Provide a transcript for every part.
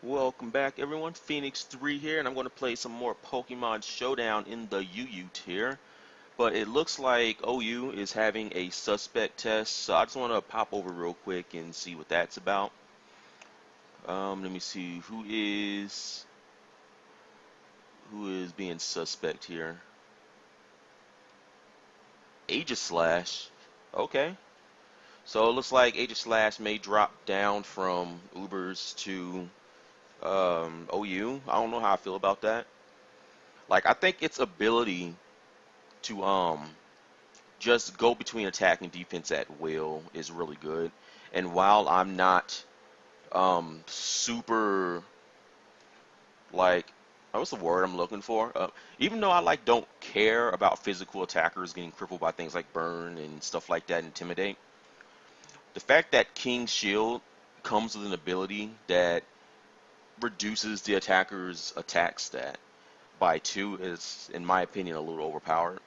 Welcome back everyone, Phoenix 3 here, and I'm going to play some more Pokemon Showdown in the UU tier. But it looks like OU is having a suspect test, so I just want to pop over real quick and see what that's about. Let me see who is being suspect here. Aegislash. Okay. So it looks like Aegislash may drop down from Ubers to OU. I don't know how I feel about that. Like I think its ability to just go between attack and defense at will is really good. And while I'm not super like what's the word I'm looking for? Even though I don't care about physical attackers getting crippled by things like burn and stuff like that, intimidate. The fact that King's Shield comes with an ability that reduces the attacker's attack stat by 2 is, in my opinion, a little overpowered.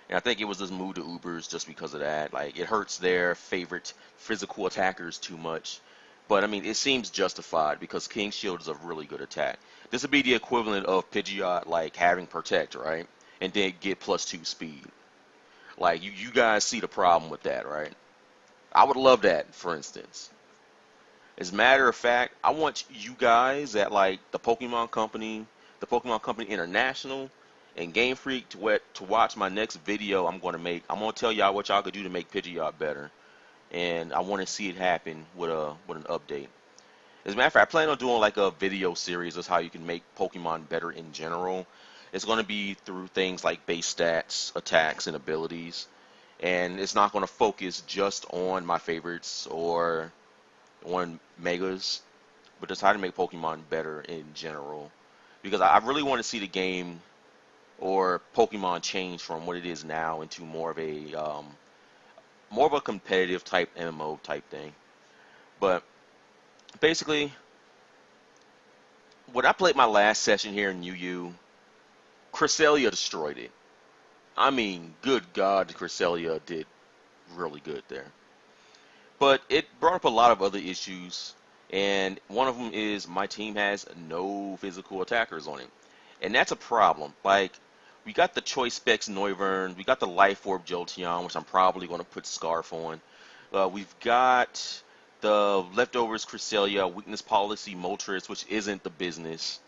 And I think it was this move to Ubers just because of that. Like, it hurts their favorite physical attackers too much. But, I mean, it seems justified because King's Shield is a really good attack. This would be the equivalent of Pidgeot, like, having Protect, right? And then get +2 speed. Like, you guys see the problem with that, right? I would love that, for instance. As a matter of fact, I want you guys at, like, the Pokemon Company International, and Game Freak to watch my next video I'm going to make. I'm going to tell y'all what y'all could do to make Pidgeot better. And I want to see it happen with an update. As a matter of fact, I plan on doing like a video series of how you can make Pokemon better in general. It's going to be through things like base stats, attacks, and abilities. And it's not going to focus just on my favorites or on megas, but just how to make Pokemon better in general. Because I really want to see the game or Pokemon change from what it is now into more of a competitive type MMO type thing. But basically, when I played my last session here in UU, Cresselia destroyed it. I mean, good God, Cresselia did really good there. But it brought up a lot of other issues, and one of them is my team has no physical attackers on it. And that's a problem. Like, we got the Choice Specs Noivern, we got the Life Orb Jolteon, which I'm probably going to put Scarf on. We've got the Leftovers Cresselia, Weakness Policy Moltres, which isn't the business.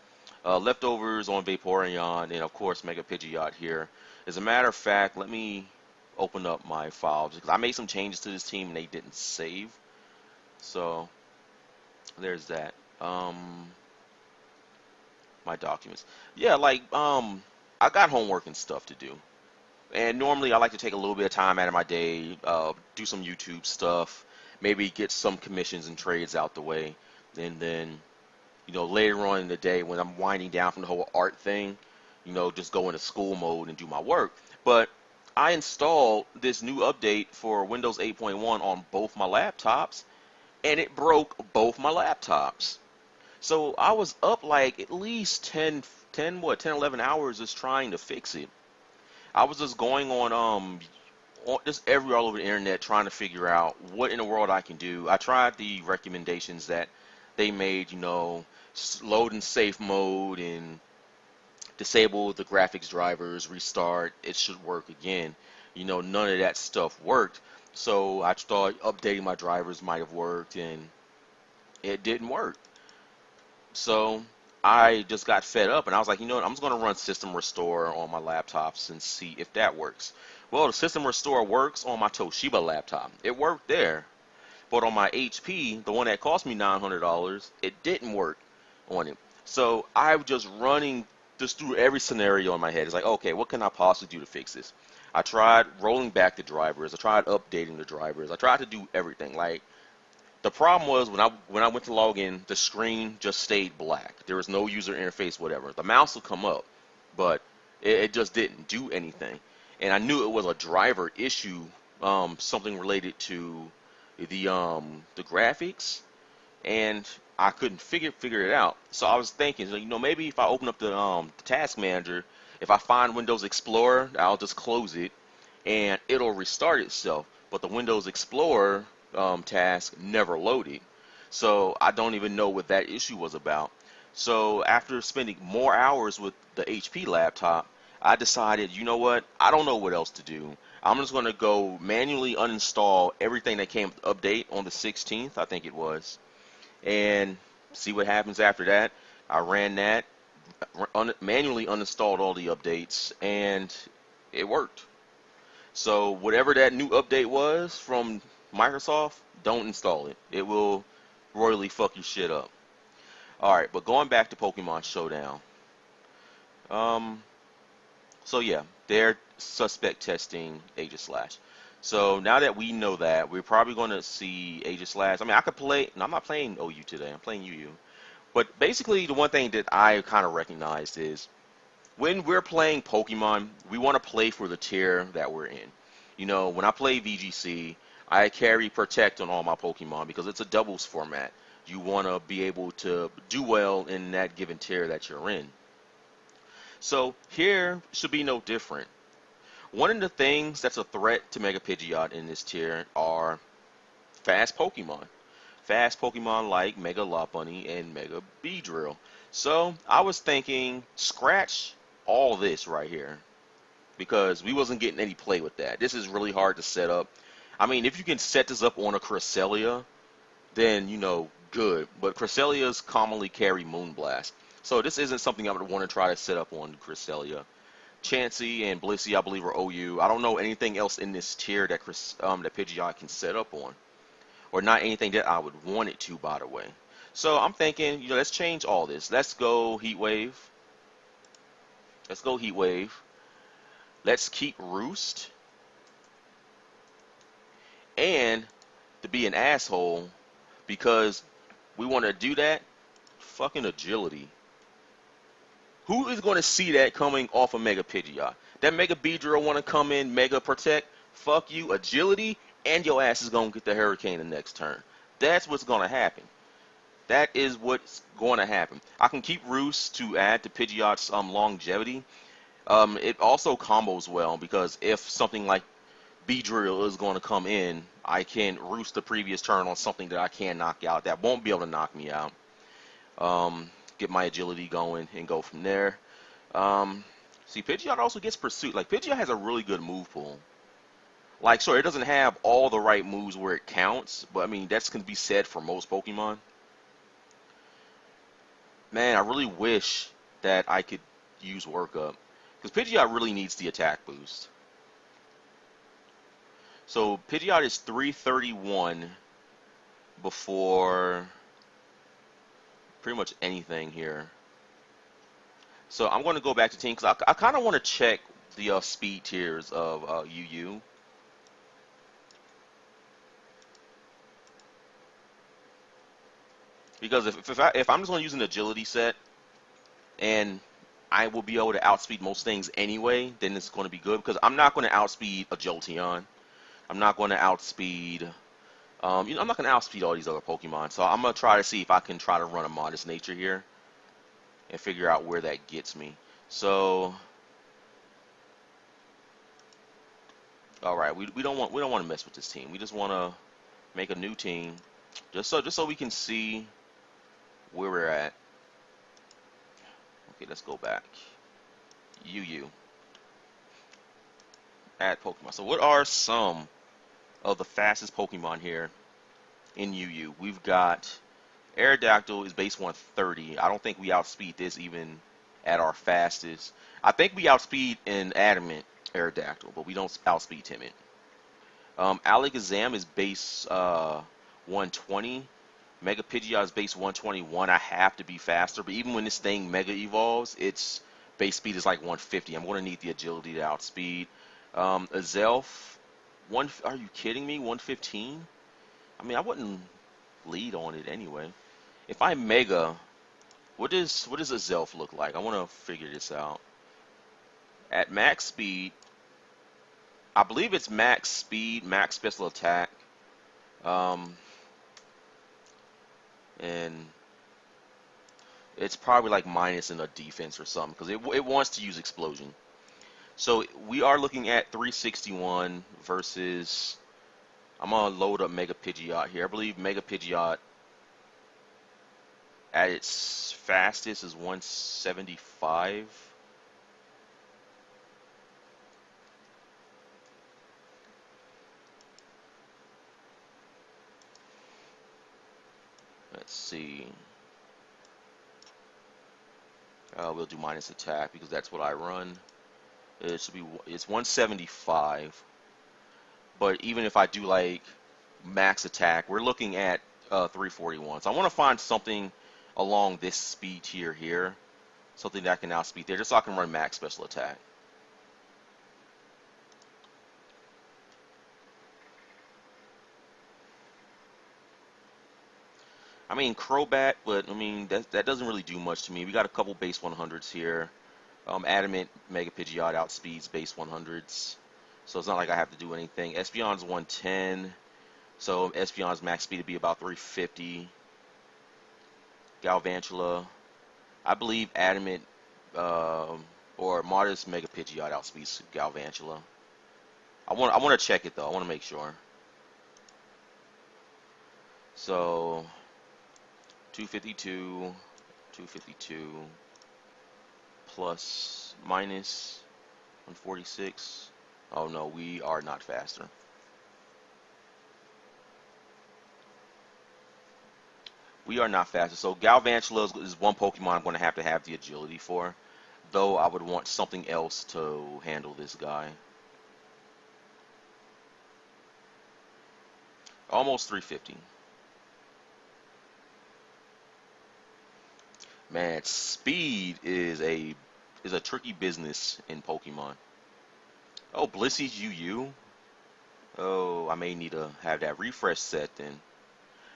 Leftovers on Vaporeon, and of course Mega Pidgeot here. As a matter of fact, let me open up my files because I made some changes to this team and they didn't save. So there's that. My documents. Yeah, like I got homework and stuff to do. And normally I like to take a little bit of time out of my day, do some YouTube stuff, maybe get some commissions and trades out the way, and then, later on in the day when I'm winding down from the whole art thing, just go into school mode and do my work. But I installed this new update for Windows 8.1 on both my laptops, and it broke both my laptops. So I was up like at least 11 hours just trying to fix it. I was just going on just all over the internet trying to figure out what in the world I can do. I tried the recommendations that they made, load in safe mode and disable the graphics drivers, restart, it should work again. None of that stuff worked. So I thought updating my drivers might have worked, and it didn't work. So I just got fed up, and I was like, I'm just going to run System Restore on my laptops and see if that works. Well, the System Restore works on my Toshiba laptop. It worked there. But on my HP, the one that cost me $900, it didn't work on it. So I was just running just through every scenario in my head. It's like, okay, what can I possibly do to fix this? I tried rolling back the drivers. I tried updating the drivers. I tried to do everything. Like, the problem was when I went to log in, the screen just stayed black. There was no user interface, whatever. The mouse would come up, but it just didn't do anything. And I knew it was a driver issue, something related to the graphics, and I couldn't figure it out. So I was thinking, maybe if I open up the task manager, if I find Windows Explorer, I'll just close it, and it'll restart itself. But the Windows Explorer task never loaded. So I don't even know what that issue was about. So after spending more hours with the HP laptop, I decided, you know what? I don't know what else to do. I'm just going to go manually uninstall everything that came with the update on the 16th, I think it was, and see what happens after that. I ran that, manually uninstalled all the updates, and it worked. So whatever that new update was from Microsoft, don't install it. It will royally fuck your shit up. Alright, but going back to Pokemon Showdown. Um, so yeah, they're suspect testing Aegislash. So now that we know that, we're probably going to see Aegislash. I mean, I could play. No, I'm not playing OU today. I'm playing UU. But basically, the one thing that I kind of recognized is when we're playing Pokemon, we want to play for the tier that we're in. You know, when I play VGC, I carry Protect on all my Pokemon because it's a doubles format. You want to be able to do well in that given tier that you're in. So here should be no different. One of the things that's a threat to Mega Pidgeot in this tier are fast Pokemon. Fast Pokemon like Mega Lopunny and Mega Beedrill. So I was thinking, scratch all this right here because we wasn't getting any play with that. This is really hard to set up. I mean, if you can set this up on a Cresselia, then, you know, good. But Cresselias commonly carry Moonblast. So this isn't something I would want to try to set up on Cresselia. Chansey and Blissey, I believe, are OU. I don't know anything else in this tier that that Pidgeot can set up on. Or not anything that I would want it to, by the way. So I'm thinking, you know, let's change all this. Let's go Heat Wave. Let's go Heat Wave. Let's keep Roost. And to be an asshole, because we want to do that, fucking Agility. Who is going to see that coming off of Mega Pidgeot? That Mega Beedrill want to come in, Mega Protect, fuck you, Agility, and your ass is going to get the Hurricane the next turn. That's what's going to happen. That is what's going to happen. I can keep Roost to add to Pidgeot's longevity. It also combos well because if something like Beedrill is going to come in, I can Roost the previous turn on something that I can knock out that won't be able to knock me out. Get my agility going and go from there. See, Pidgeot also gets Pursuit. Like, Pidgeot has a really good move pool. Like, sure, it doesn't have all the right moves where it counts, but I mean, that's going to be said for most Pokemon. Man, I really wish that I could use Workup. Because Pidgeot really needs the attack boost. So, Pidgeot is 331 before pretty much anything here. So, I'm going to go back to team because I kind of want to check the speed tiers of UU. Because if I'm just going to use an agility set and I will be able to outspeed most things anyway, then it's going to be good. Because I'm not going to outspeed a Jolteon. I'm not going to outspeed, you know, I'm not going to outspeed all these other Pokemon. So I'm going to try to see if I can try to run a Modest Nature here and figure out where that gets me. So, all right, we don't want to mess with this team. We just want to make a new team, just so we can see where we're at. Okay, let's go back. UU. Add Pokemon. So what are some of the fastest Pokemon here in UU? We've got Aerodactyl is base 130. I don't think we outspeed this even at our fastest. I think we outspeed an Adamant Aerodactyl, but we don't outspeed Timid. Alakazam is base 120. Mega Pidgeot is base 121. I have to be faster, but even when this thing Mega evolves, its base speed is like 150. I'm going to need the agility to outspeed. Azelf, are you kidding me? 115? I mean, I wouldn't lead on it anyway. If I Mega, what does Azelf look like? I want to figure this out. At max speed, I believe it's max speed, max special attack. And it's probably like minus in a defense or something because it wants to use Explosion. So we are looking at 361 versus, I'm going to load up Mega Pidgeot here. I believe Mega Pidgeot at its fastest is 175. Let's see. We'll do minus attack because that's what I run. It should be, it's 175. But even if I do like max attack, we're looking at 341. So I want to find something along this speed tier here, something that can outspeed there, just so I can run max special attack. I mean, Crobat, but I mean that doesn't really do much to me. We got a couple base 100s here. Adamant Mega Pidgeot outspeeds base 100s, so it's not like I have to do anything. Espeon's 110, so Espeon's max speed would be about 350. Galvantula, I believe Adamant or Modest Mega Pidgeot outspeeds Galvantula. I want to check it though. I want to make sure. So 252, 252 plus minus 146. Oh no, we are not faster. We are not faster. So Galvantula is one Pokemon I'm going to have the agility for. Though I would want something else to handle this guy. Almost 350. Man, speed is a tricky business in Pokemon. Oh, Blissey's UU. Oh, I may need to have that refresh set then.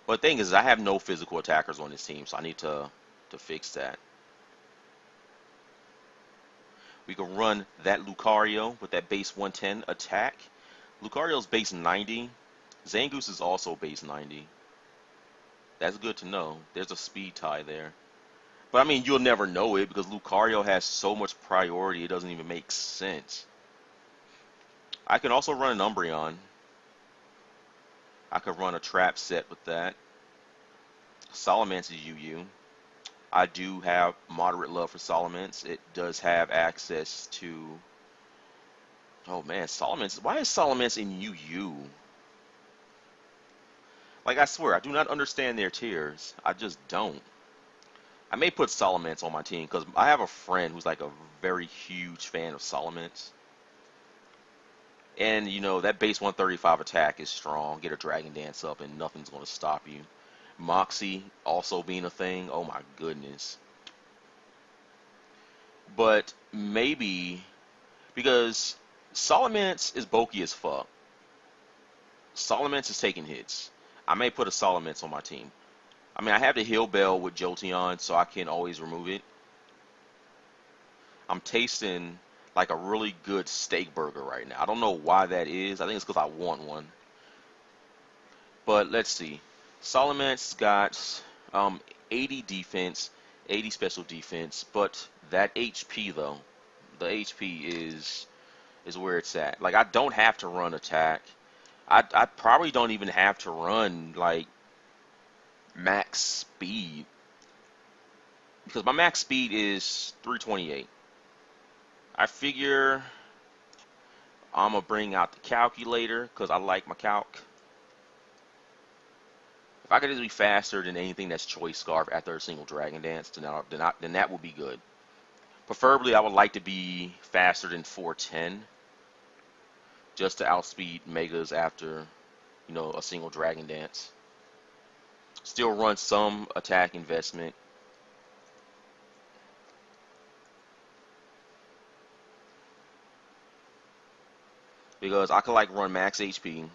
But the thing is, I have no physical attackers on this team, so I need to fix that. We can run that Lucario with that base 110 attack. Lucario's base 90. Zangoose is also base 90. That's good to know. There's a speed tie there. But I mean, you'll never know it because Lucario has so much priority, it doesn't even make sense. I can also run an Umbreon. I could run a trap set with that. Salamence is UU. I do have moderate love for Salamence. It does have access to... Oh man, Salamence. Why is Salamence in UU? Like, I swear, I do not understand their tiers. I just don't. I may put Salamence on my team because I have a friend who's like a very huge fan of Salamence. And, you know, that base 135 attack is strong. Get a Dragon Dance up and nothing's going to stop you. Moxie also being a thing. Oh my goodness. But maybe, because Salamence is bulky as fuck. Salamence is taking hits. I may put a Salamence on my team. I mean, I have the Heal Bell with Jolteon, so I can always remove it. I'm tasting like a really good steak burger right now. I don't know why that is. I think it's because I want one. But let's see. Salamence got 80 defense, 80 special defense, but that HP though, the HP is where it's at. Like, I don't have to run attack. I probably don't even have to run like max speed because my max speed is 328. I figure I'm gonna bring out the calculator because I like my calc. If I could just be faster than anything that's Choice Scarf after a single Dragon Dance, then that would be good. Preferably, I would like to be faster than 410, just to outspeed Megas after, you know, a single Dragon Dance. Still run some attack investment. Because I could like run max HP.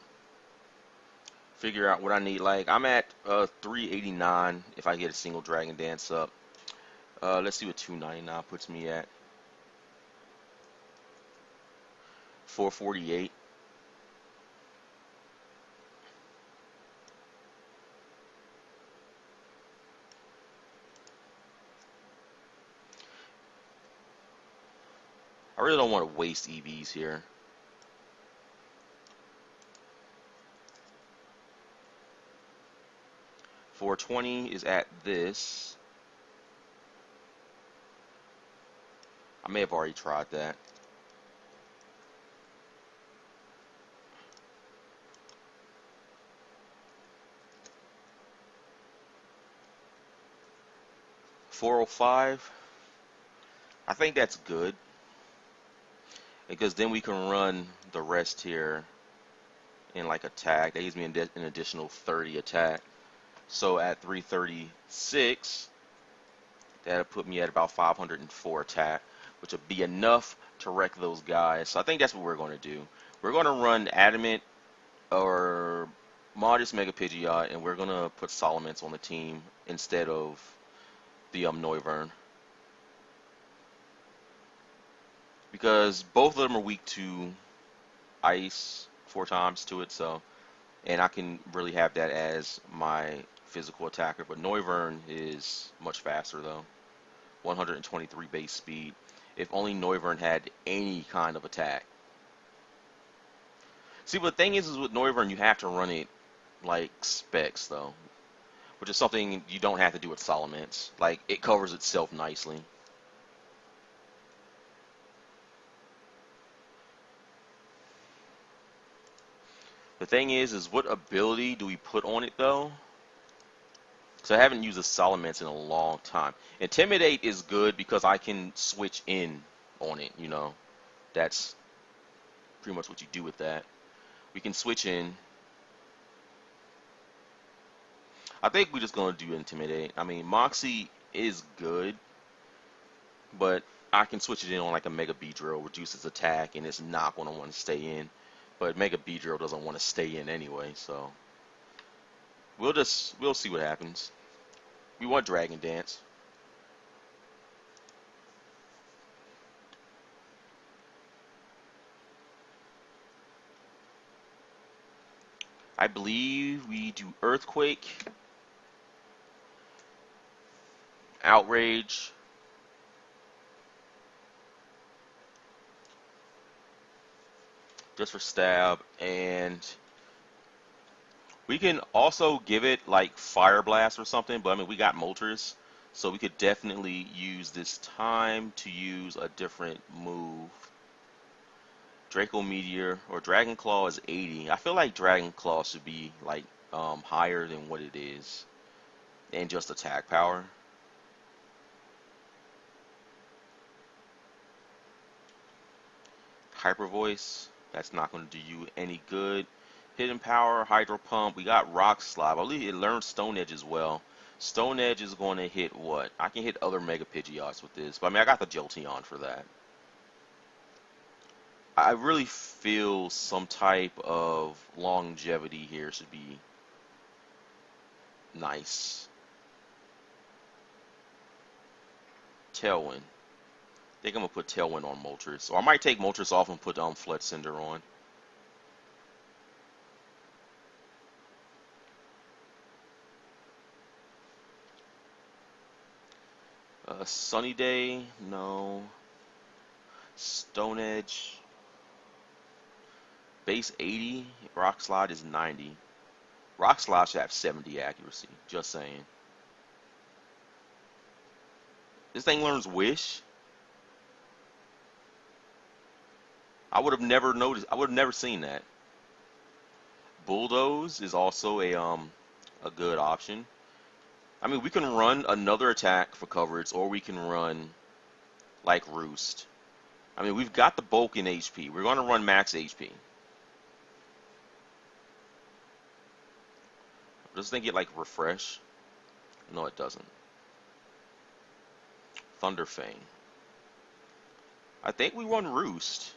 Figure out what I need. Like, I'm at 389 if I get a single Dragon Dance up. Let's see what 299 puts me at. 448. I really don't want to waste EVs here. 420 is at this. I may have already tried that. $405. I think that's good because then we can run the rest here in like attack. That gives me an additional 30 attack. So at 336, that'll put me at about 504 attack, which would be enough to wreck those guys. So I think that's what we're going to do. We're going to run Adamant or Modest Mega Pidgeot, and we're going to put Solomons on the team instead of the Noivern. Because both of them are weak to ice 4 times to it, so, and I can really have that as my physical attacker. But Noivern is much faster though. 123 base speed. If only Noivern had any kind of attack. See, but the thing is with Noivern, you have to run it like specs though, which is something you don't have to do with Solomons. Like, it covers itself nicely. The thing is what ability do we put on it though? Because I haven't used a Solomons in a long time. Intimidate is good because I can switch in on it, you know. That's pretty much what you do with that. We can switch in. I think we're just going to do Intimidate. I mean, Moxie is good, but I can switch it in on like a Mega Beedrill, reduces attack, and it's not going to want to stay in. But Mega Beedrill doesn't want to stay in anyway, so we'll see what happens. We want Dragon Dance. I believe we do Earthquake, Outrage, just for stab, and we can also give it like Fire Blast or something, but I mean, we got Moltres, so we could definitely use this time to use a different move. Draco Meteor or Dragon Claw is 80. I feel like Dragon Claw should be like higher than what it is, and just attack power. Hyper Voice, that's not going to do you any good. Hidden Power, Hydro Pump, we got Rock Slide. I believe it learns Stone Edge as well. Stone Edge is going to hit what? I can hit other Mega Pidgeots with this, but I mean, I got the Jolteon for that. I really feel some type of longevity here should be nice. Tailwind. I think I'm going to put Tailwind on Moltres. Or I might take Moltres off and put Flet Cinder on. Sunny Day, no. Stone Edge. Base 80, Rock Slide is 90. Rock Slide should have 70 accuracy, just saying. This thing learns Wish. I would have never noticed, I would have never seen that. Bulldoze is also a good option. I mean, we can run another attack for coverage, or we can run like Roost. I mean, we've got the bulk in HP. We're going to run max HP. Does this thing get like refresh? No, it doesn't. Thunderfang. I think we run Roost.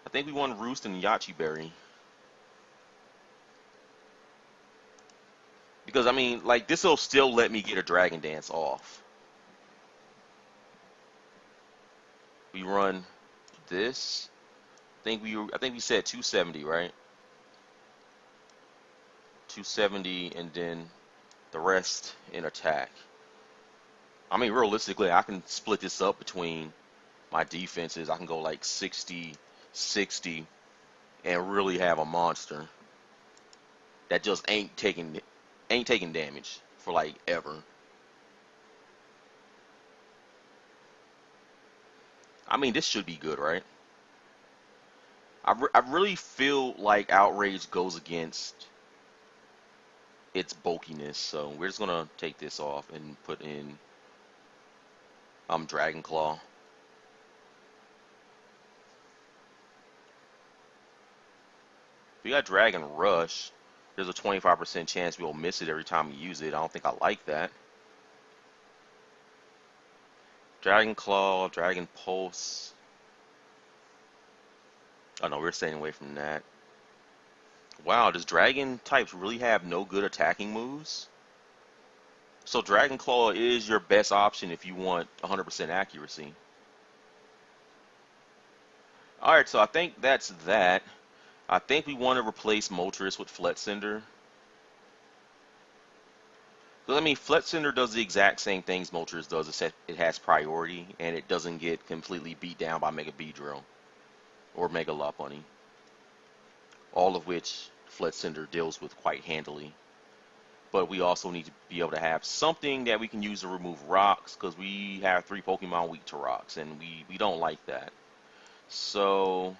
I think we won Roost and Yachi Berry. Because, I mean, like, this will still let me get a Dragon Dance off. We run this. I think we said 270, right? 270, and then the rest in attack. I mean, realistically, I can split this up between my defenses. I can go like 60, 60, and really have a monster that just ain't taking damage for like ever. I mean, this should be good, right? I really feel like Outrage goes against its bulkiness, so we're just gonna take this off and put in Dragon Claw. If you got Dragon Rush, there's a 25% chance we'll miss it every time we use it. I don't think I like that. Dragon Claw, Dragon Pulse. Oh no, we're staying away from that. Wow, does Dragon types really have no good attacking moves? So Dragon Claw is your best option if you want 100% accuracy. Alright, so I think that's that. I think we want to replace Moltres with Fletcinder. Because, I mean, Fletcinder does the exact same things Moltres does, except it has priority, and it doesn't get completely beat down by Mega Beedrill or Mega Lopunny. All of which Fletcinder deals with quite handily. But we also need to be able to have something that we can use to remove rocks, because we have 3 Pokemon weak to rocks, and we don't like that. So,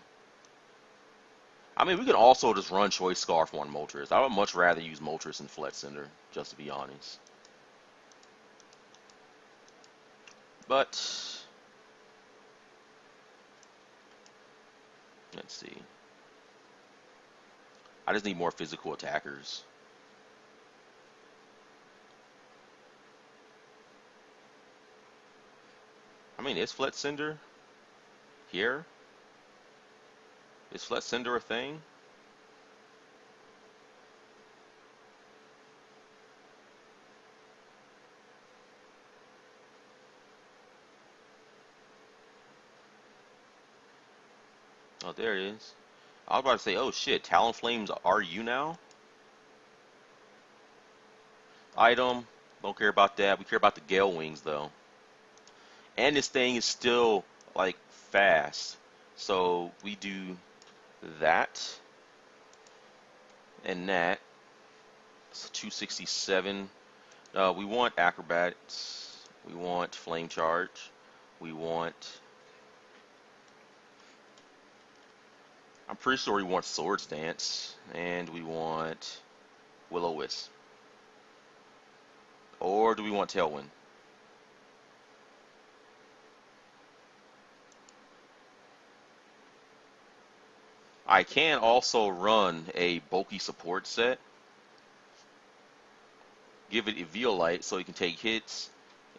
I mean, we could also just run Choice Scarf on Moltres. I would much rather use Moltres than Fletcinder, just to be honest. But, let's see. I just need more physical attackers. I mean, is Fletcinder here? Is Fletcinder a thing? Oh, there it is. I was about to say, oh shit, Talonflames are you now? Item, don't care about that. We care about the Gale Wings though. And this thing is still like fast. So we do that and that. It's 267. We want Acrobats. We want Flame Charge. We want... I'm pretty sure we want Swords Dance. And we want Will-O-Wisp. Or do we want Tailwind? I can also run a bulky support set. Give it Eviolite so it can take hits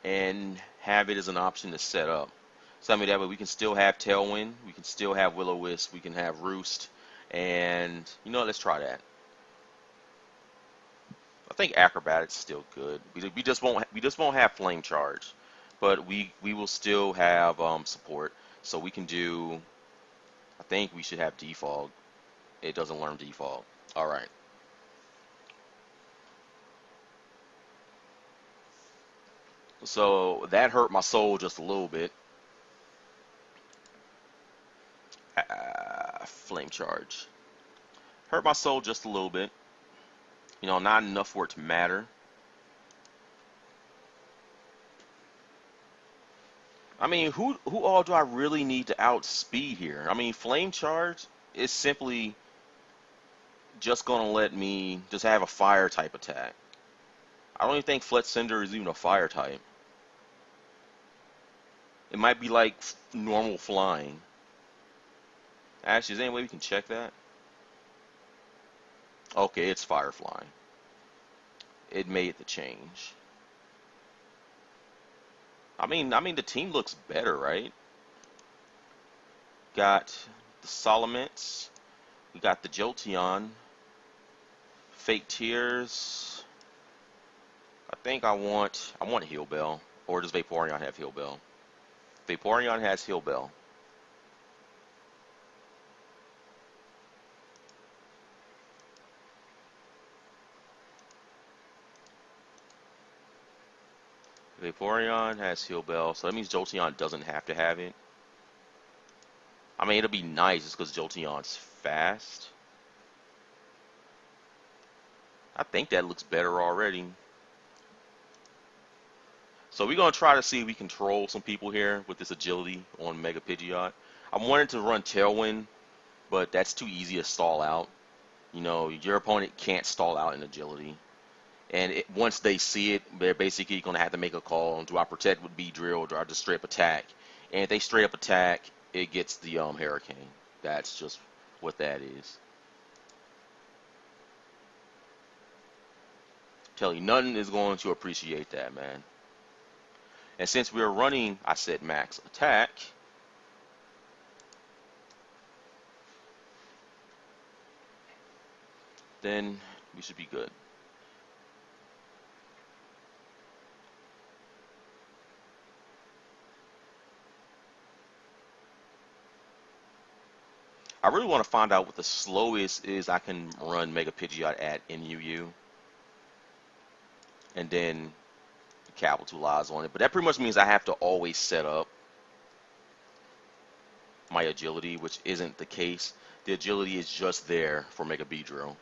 and have it as an option to set up. So I mean that way we can still have Tailwind, we can still have Will-O-Wisp, we can have Roost, and you know what, let's try that. I think Acrobatic's still good. We just won't have Flame Charge, but we will still have support. So we can do. I think we should have Defog. It doesn't learn Defog. All right. So that hurt my soul just a little bit. Flame Charge. Hurt my soul just a little bit. You know, not enough for it to matter. I mean, who all do I really need to outspeed here? I mean, Flame Charge is simply just gonna let me just have a fire type attack. I don't even think Fletcinder is even a fire type. It might be like normal flying. Actually, is there any way we can check that? Okay, it's fire flying. It made the change. I mean, the team looks better, right? Got the Salamence. We got the Jolteon. Fake Tears. I think I want Heal Bell. Or does Vaporeon have Heal Bell? Vaporeon has Heal Bell. Vaporeon has Heal Bell, so that means Jolteon doesn't have to have it. I mean, it'll be nice just because Jolteon's fast. I think that looks better already. So we're gonna try to see if we control some people here with this agility on Mega Pidgeot. I wanted to run Tailwind, but that's too easy to stall out. You know, your opponent can't stall out in agility. And once they see it, they're basically going to have to make a call. Do I protect with Beedrill or do I just straight up attack? And if they straight up attack, it gets the Hurricane. That's just what that is. Tell you, nothing is going to appreciate that, man. And since we're running, I said max attack. Then we should be good. I really want to find out what the slowest is I can run Mega Pidgeot at in UU. And then capitalize on it. But that pretty much means I have to always set up my agility, which isn't the case. The agility is just there for Mega Beedrill.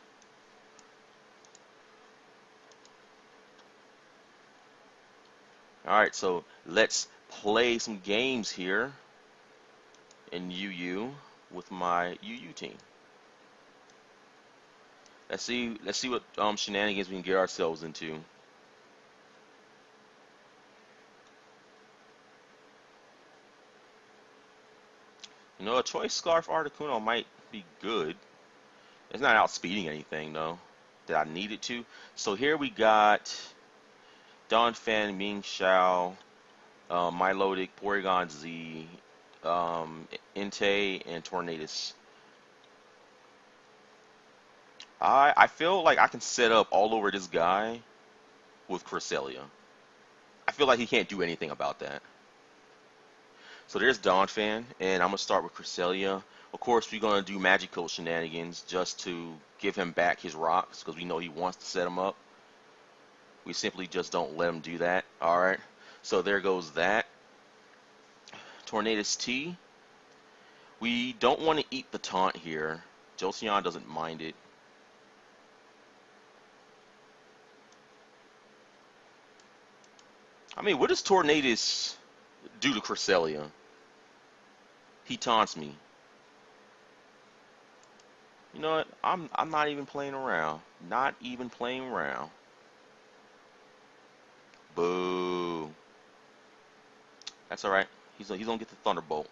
Alright, so let's play some games here in UU with my UU team. Let's see what shenanigans we can get ourselves into. You know, a Choice Scarf Articuno might be good. It's not outspeeding anything though that I needed to. So here we got Donphan, Ming Xiao, Milotic, Porygon Z, Entei, and Tornadus. I feel like I can set up all over this guy with Cresselia. I feel like he can't do anything about that. So there's Donphan, and I'm going to start with Cresselia. Of course, we're going to do Magical shenanigans just to give him back his rocks, because we know he wants to set them up. We simply just don't let him do that. Alright, so there goes that. Tornadus T. We don't want to eat the taunt here. Jolteon doesn't mind it. I mean, what does Tornadus do to Cresselia? He taunts me. You know what? I'm not even playing around. Not even playing around. Boo. That's alright. He's gonna get the Thunderbolt.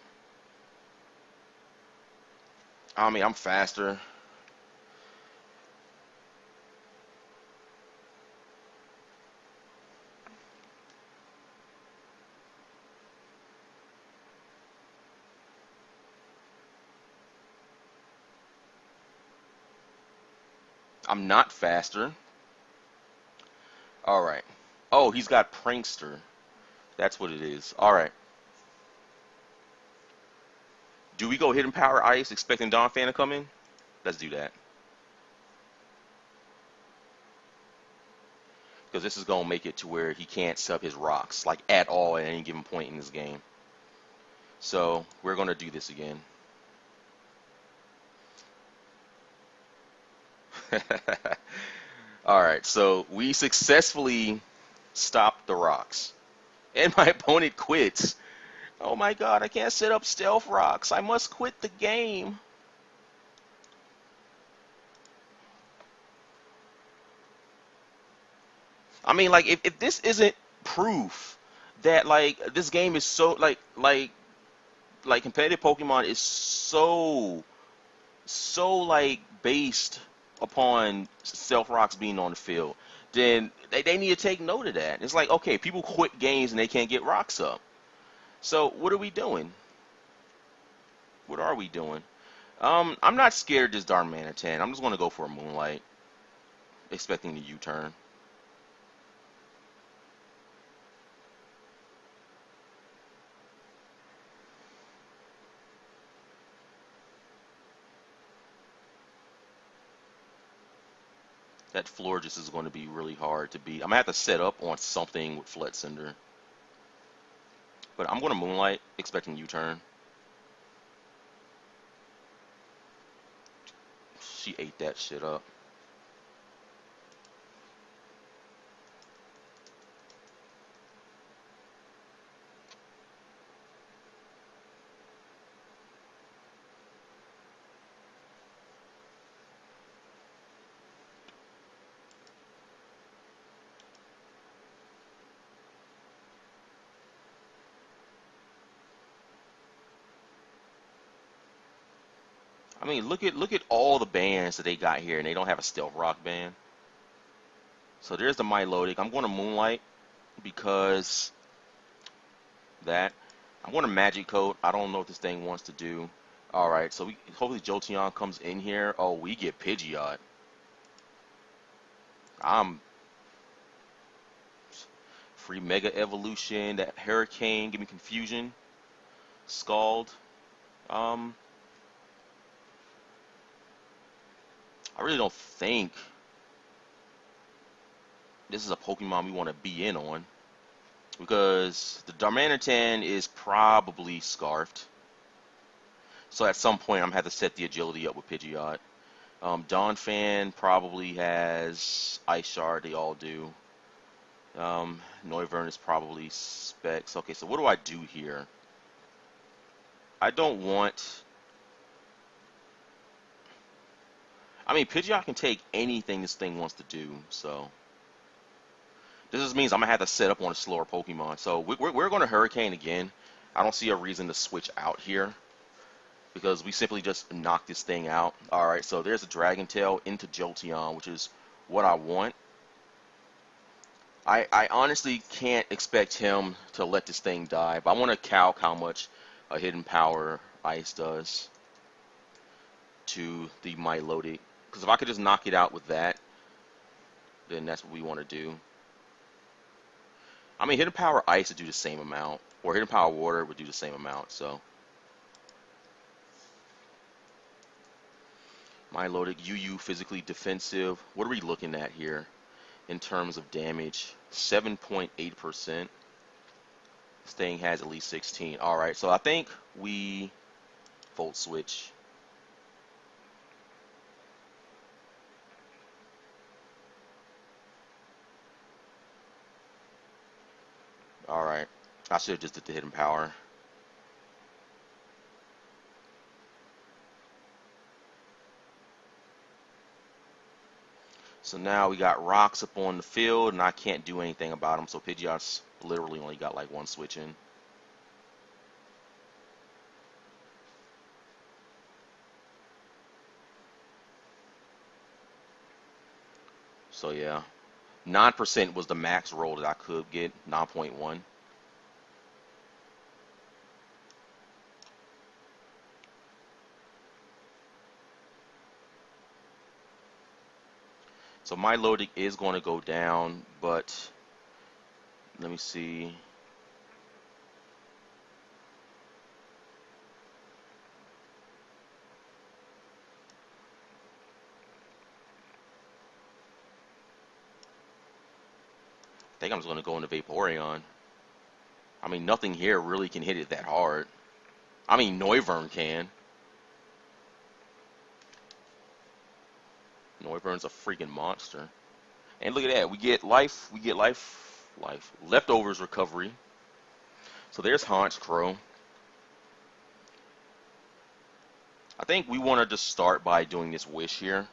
I mean, I'm faster. I'm not faster. Alright. Oh, he's got Prankster. That's what it is. Alright. Do we go Hidden Power Ice expecting Donphan to come in? Let's do that. Because this is going to make it to where he can't sub his rocks, like at all at any given point in this game. So, we're going to do this again. Alright, so we successfully stopped the rocks. And my opponent quits. Oh my god, I can't set up stealth rocks. I must quit the game. I mean, like, if this isn't proof that, like, this game is so, like competitive Pokemon is so, like, based upon stealth rocks being on the field, then they need to take note of that. It's like, okay, people quit games and they can't get rocks up. So, what are we doing? What are we doing? I'm not scared of this Darmanitan. I'm just going to go for a Moonlight, expecting the U-turn. That Florges is going to be really hard to beat. I'm going to have to set up on something with Flood Cinder. But I'm going to Moonlight, expecting U-turn. She ate that shit up. I mean, look at all the bands that they got here, and they don't have a stealth rock band. So there's the Milotic. I'm going to Moonlight because that. I'm going to Magic Coat. I don't know what this thing wants to do. All right, so hopefully Jolteon comes in here. Oh, we get Pidgeot. I'm free Mega Evolution. That Hurricane, give me Confusion. Scald. I really don't think this is a Pokemon we want to be in on because the Darmanitan is probably Scarfed. So at some point I'm gonna have to set the agility up with Pidgeot. Donphan probably has Ice Shard. They all do. Noivern is probably Specs. Okay, so what do I do here? I don't want... I mean, Pidgeot can take anything this thing wants to do, so... This just means I'm going to have to set up on a slower Pokemon. So we're going to Hurricane again. I don't see a reason to switch out here, because we simply just knock this thing out. Alright, so there's a Dragon Tail into Jolteon, which is what I want. I honestly can't expect him to let this thing die, but I want to calc how much a Hidden Power Ice does to the Milotic. Because if I could just knock it out with that, then that's what we want to do. I mean, Hidden Power Ice would do the same amount, or Hidden Power Water would do the same amount, so. Milotic, UU, physically defensive. What are we looking at here in terms of damage? 7.8%. This thing has at least 16. Alright, so I think we Volt Switch. Alright, I should have just did the Hidden Power. So now we got rocks up on the field, and I can't do anything about them. So Pidgeot's literally only got like one switch in. So yeah, 9% was the max roll that I could get, 9.1. So Milotic is going to go down, but let me see. I think I'm just going to go into Vaporeon. I mean, nothing here really can hit it that hard. I mean, Noivern can. Noivern's a freaking monster. And look at that. We get life. Leftovers recovery. So there's Haunch Crow. I think we want to just start by doing this Wish here.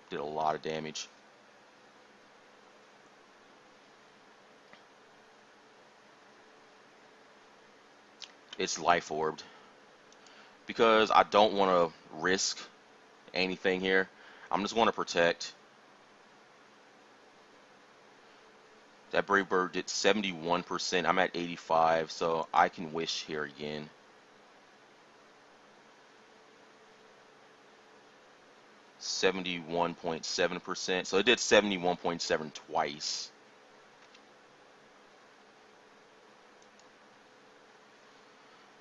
Did a lot of damage. It's Life Orbed. Because I don't want to risk anything here. I'm just going to protect. That Brave Bird did 71%. I'm at 85, so I can Wish here again. %71.7%. So it did 71.7 twice.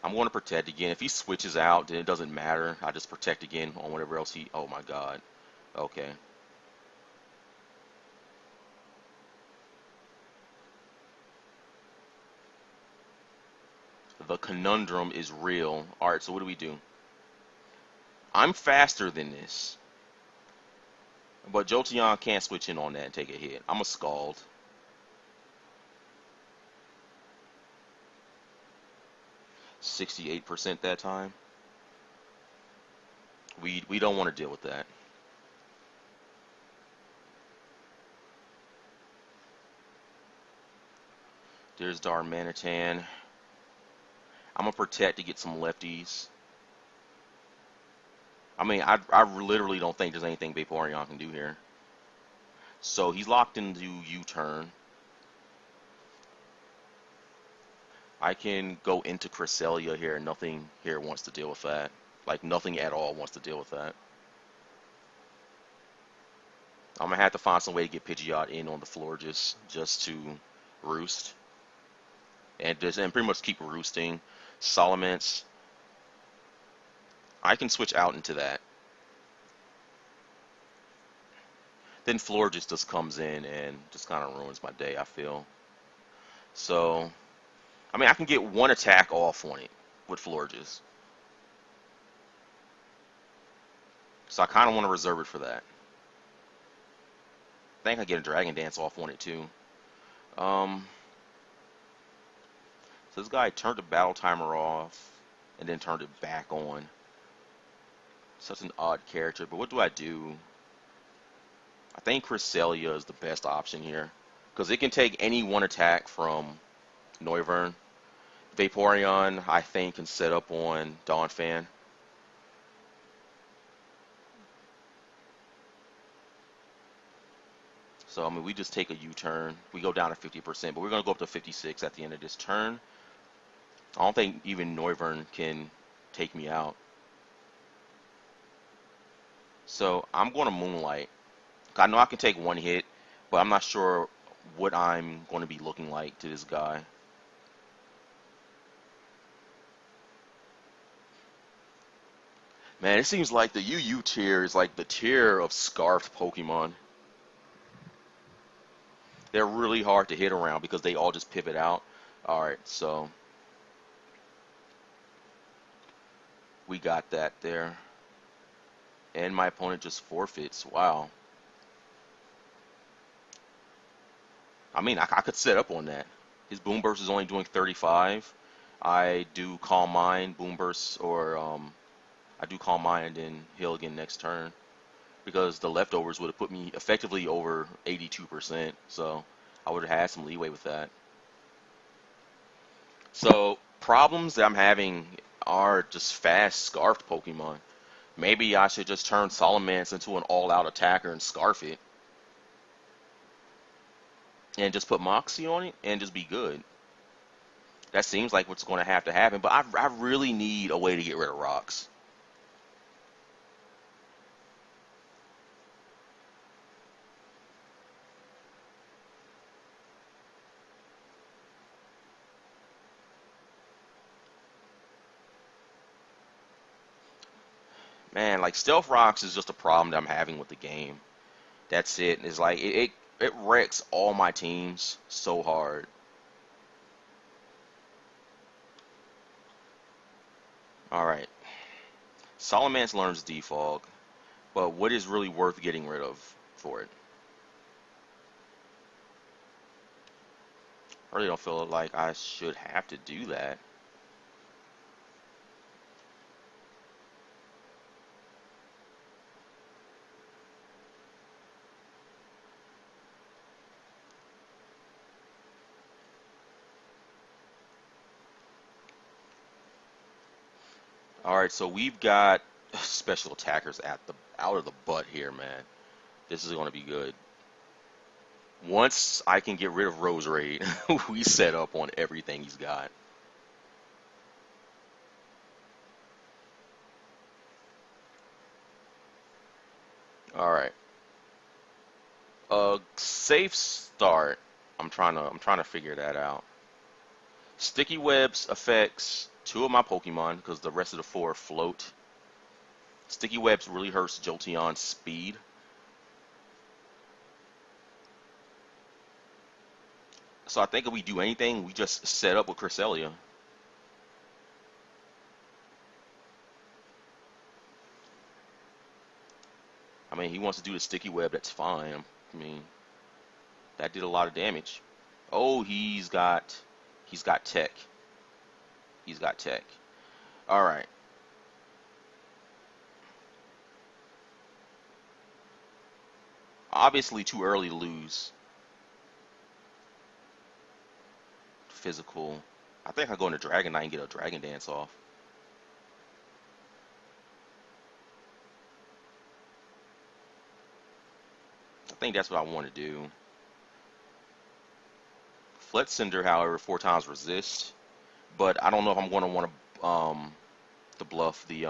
I'm going to protect again. If he switches out, then it doesn't matter. I just protect again on whatever else he... Oh my god. Okay. The conundrum is real. Alright, so what do we do? I'm faster than this. But Jolteon can't switch in on that and take a hit. I'm a Scald. %68% that time. We don't want to deal with that. There's Darmanitan. I'm gonna protect to get some lefties. I mean, I literally don't think there's anything Vaporeon can do here. So he's locked into U-turn. I can go into Cresselia here. Nothing here wants to deal with that. Like, nothing at all wants to deal with that. I'm gonna have to find some way to get Pidgeot in on the floor just to roost. And pretty much keep roosting. Salamence. I can switch out into that. Then Florges just comes in and just kind of ruins my day, I feel. So, I mean, I can get one attack off on it with Florges. So I kind of want to reserve it for that. I think I get a Dragon Dance off on it too. So this guy turned the battle timer off and then turned it back on. Such an odd character, but what do I do? I think Cresselia is the best option here because it can take any one attack from Noivern. Vaporeon, I think, can set up on Donphan. So, I mean, we just take a U-turn. We go down to 50%, but we're going to go up to 56 at the end of this turn. I don't think even Noivern can take me out. So, I'm going to Moonlight. I know I can take one hit, but I'm not sure what I'm going to be looking like to this guy. Man, it seems like the UU tier is like the tier of scarfed Pokemon. They're really hard to hit around because they all just pivot out. Alright, so we got that there. And my opponent just forfeits. Wow. I mean, I could set up on that. His Boom Burst is only doing 35. I do Calm Mind, Boom Burst, or I do Calm Mind and then heal again next turn. Because the leftovers would have put me effectively over 82%. So I would have had some leeway with that. So problems that I'm having are just fast scarfed Pokemon. Maybe I should just turn Salamence into an all-out attacker and scarf it. And just put Moxie on it and just be good. That seems like what's going to happen, but I really need a way to get rid of rocks. Man, like Stealth Rocks is just a problem that I'm having with the game. That's it. It's like it wrecks all my teams so hard. Alright. Salamence learns Defog, but what is really worth getting rid of for it? I really don't feel like I should have to do that. Alright, so we've got special attackers out of the butt here, man. This is going to be good. Once I can get rid of Roserade, we set up on everything he's got. Alright. Safe start. I'm trying to figure that out. Sticky Webs affects 2 of my Pokemon because the rest of the 4 float. Sticky Webs really hurts Jolteon's speed. So I think if we do anything, we just set up with Cresselia. I mean, he wants to do the Sticky Web, that's fine. I mean, that did a lot of damage. Oh, he's got Tech. He's got Tech. Alright. Obviously too early to lose. Physical. I think I go into Dragon Knight and get a Dragon Dance off. I think that's what I want to do. Flet Cinder, however, 4 times resist, but I don't know if I'm going to want to bluff the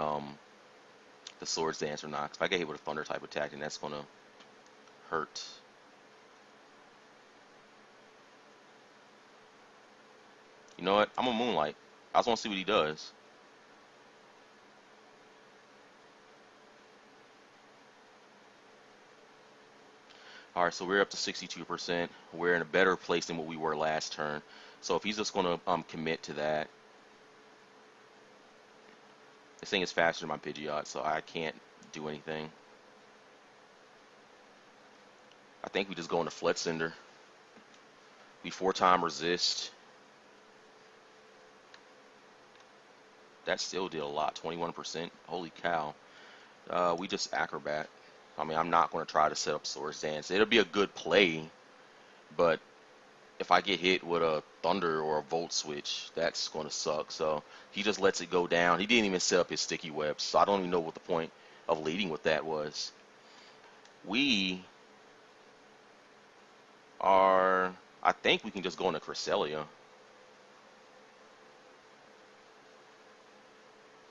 Swords Dance or not. 'Cause if I get hit with a Thunder type attack, then that's going to hurt. You know what? I'm a Moonlight. I just want to see what he does. All right, so we're up to 62%. We're in a better place than what we were last turn. So if he's just going to commit to that, this thing is faster than my Pidgeot, so I can't do anything. I think we just go into Flet Cinder. We 4-time resist. That still did a lot, 21%. Holy cow. We just Acrobat. I mean, I'm not going to try to set up Swords Dance. It'll be a good play, but if I get hit with a Thunder or a Volt Switch, that's going to suck. So he just lets it go down. He didn't even set up his Sticky Webs, so I don't even know what the point of leading with that was. We are... I think we can just go into Cresselia.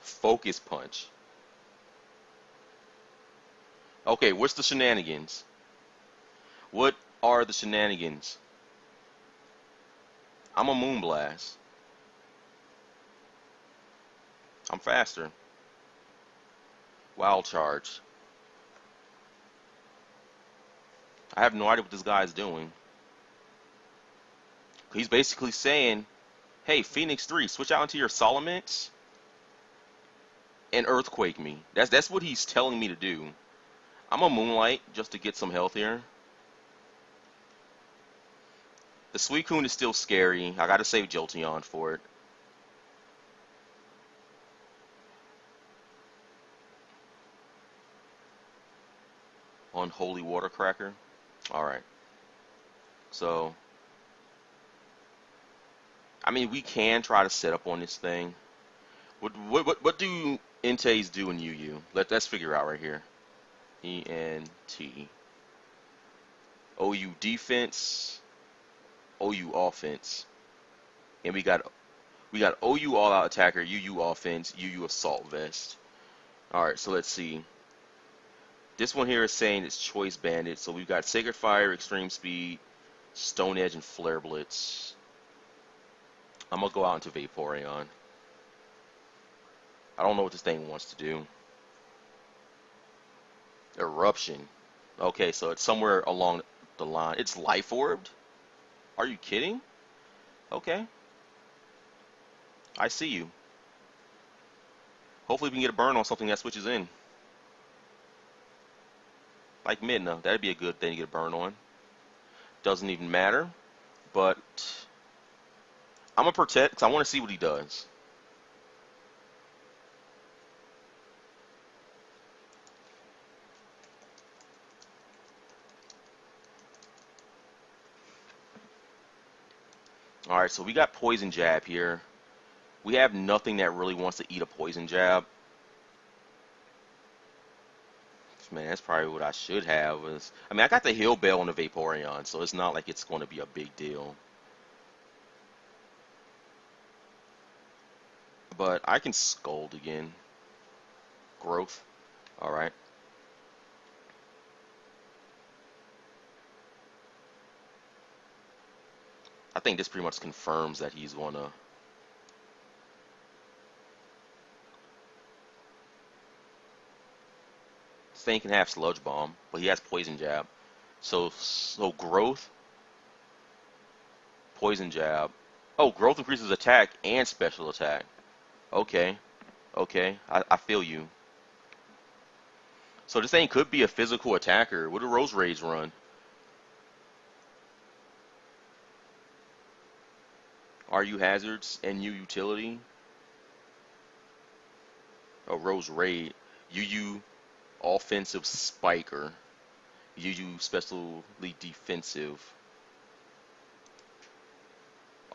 Focus Punch. Okay, what's the shenanigans? What are the shenanigans? I'm a Moonblast. I'm faster. Wild Charge. I have no idea what this guy is doing. He's basically saying, hey, Phoenix 3, switch out into your Salamence and Earthquake me. That's what he's telling me to do. I'm a Moonlight just to get some health here. The Suicune is still scary. I gotta save Jolteon for it. Unholy Watercracker. Alright. So, I mean, we can try to set up on this thing. What do Entei's do in UU? Let's figure out right here. ENT. OU defense, OU offense, and we got OU all out attacker, UU offense, UU assault vest. All right, so let's see. This one here is saying it's choice bandit, so we've got Sacred Fire, Extreme Speed, Stone Edge, and Flare Blitz. I'm gonna go out into Vaporeon. I don't know what this thing wants to do. Eruption. Okay, so it's somewhere along the line. It's Life Orbed? Are you kidding? Okay. I see you. Hopefully we can get a burn on something that switches in. Like Midna. That'd be a good thing to get a burn on. Doesn't even matter. But I'm going to protect because I want to see what he does. Alright, so we got Poison Jab here. We have nothing that really wants to eat a Poison Jab. Man, that's probably what I should have. I mean, I got the Heal Bell on the Vaporeon, so it's not like it's going to be a big deal. But I can Scold again. Growth. Alright. I think this pretty much confirms that he's going to... This thing can have Sludge Bomb, but he has Poison Jab. So Growth, Poison Jab. Oh, Growth increases attack and special attack. Okay. Okay, I feel you. So this thing could be a physical attacker. What do Rose Raids run? RU Hazards and U Utility. Oh, Rose Raid. UU Offensive Spiker. UU Specially Defensive.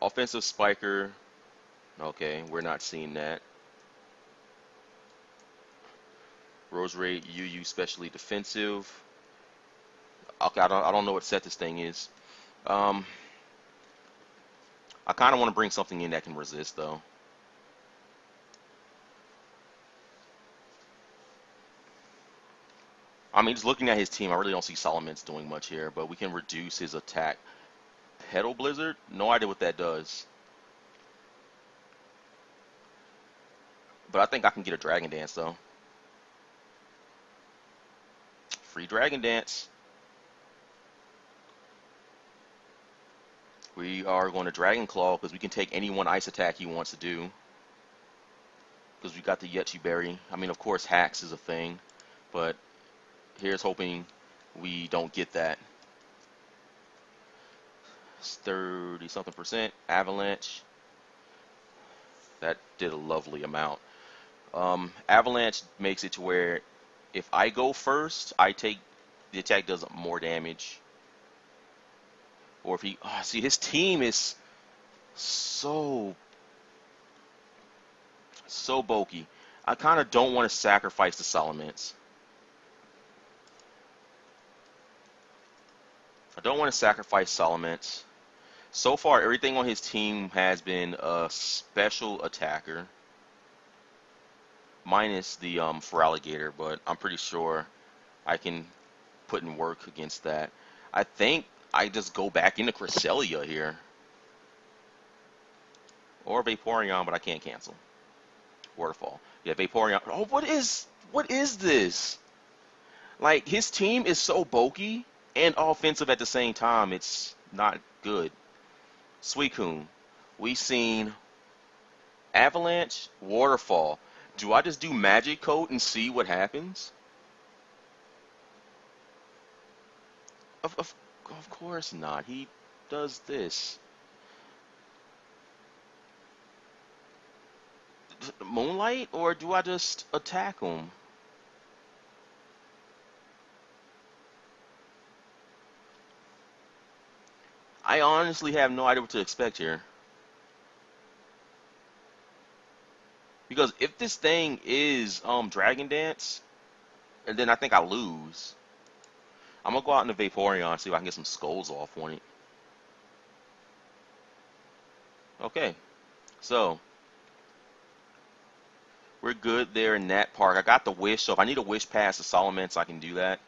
Offensive Spiker. Okay, we're not seeing that. Rose rate UU specially defensive. Okay, I don't know what set this thing is. Um, I kind of want to bring something in that can resist though. I mean, just looking at his team, I really don't see Solomon's doing much here, but we can reduce his attack. Petal Blizzard? No idea what that does. But I think I can get a Dragon Dance though. Free Dragon Dance. We are going to Dragon Claw because we can take any one ice attack he wants to do. Because we got the Yetchi Berry. I mean, of course, Hacks is a thing, but here's hoping we don't get that. It's 30 something percent. Avalanche. That did a lovely amount. Avalanche makes it to where if I go first, the attack does more damage. Or if he, see, his team is so bulky. I kind of don't want to sacrifice the Salamence. I don't want to sacrifice Salamence. So far, everything on his team has been a special attacker. Minus the Feraligatr, but I'm pretty sure I can put in work against that. I think I just go back into Cresselia here. Or Vaporeon, but I can't cancel. Waterfall. Yeah, Vaporeon. Oh, what is this? Like, his team is so bulky and offensive at the same time. It's not good. Suicune. We seen Avalanche, Waterfall. Do I just do Magic Coat and see what happens? Of course not. He does this. Moonlight, or do I just attack him? I honestly have no idea what to expect here. Because if this thing is Dragon Dance, and then I think I lose. I'm gonna go out into Vaporeon, see if I can get some skulls off on it. Okay, so we're good there in that part. I got the wish, so if I need a wish past the Salamence, I can do that.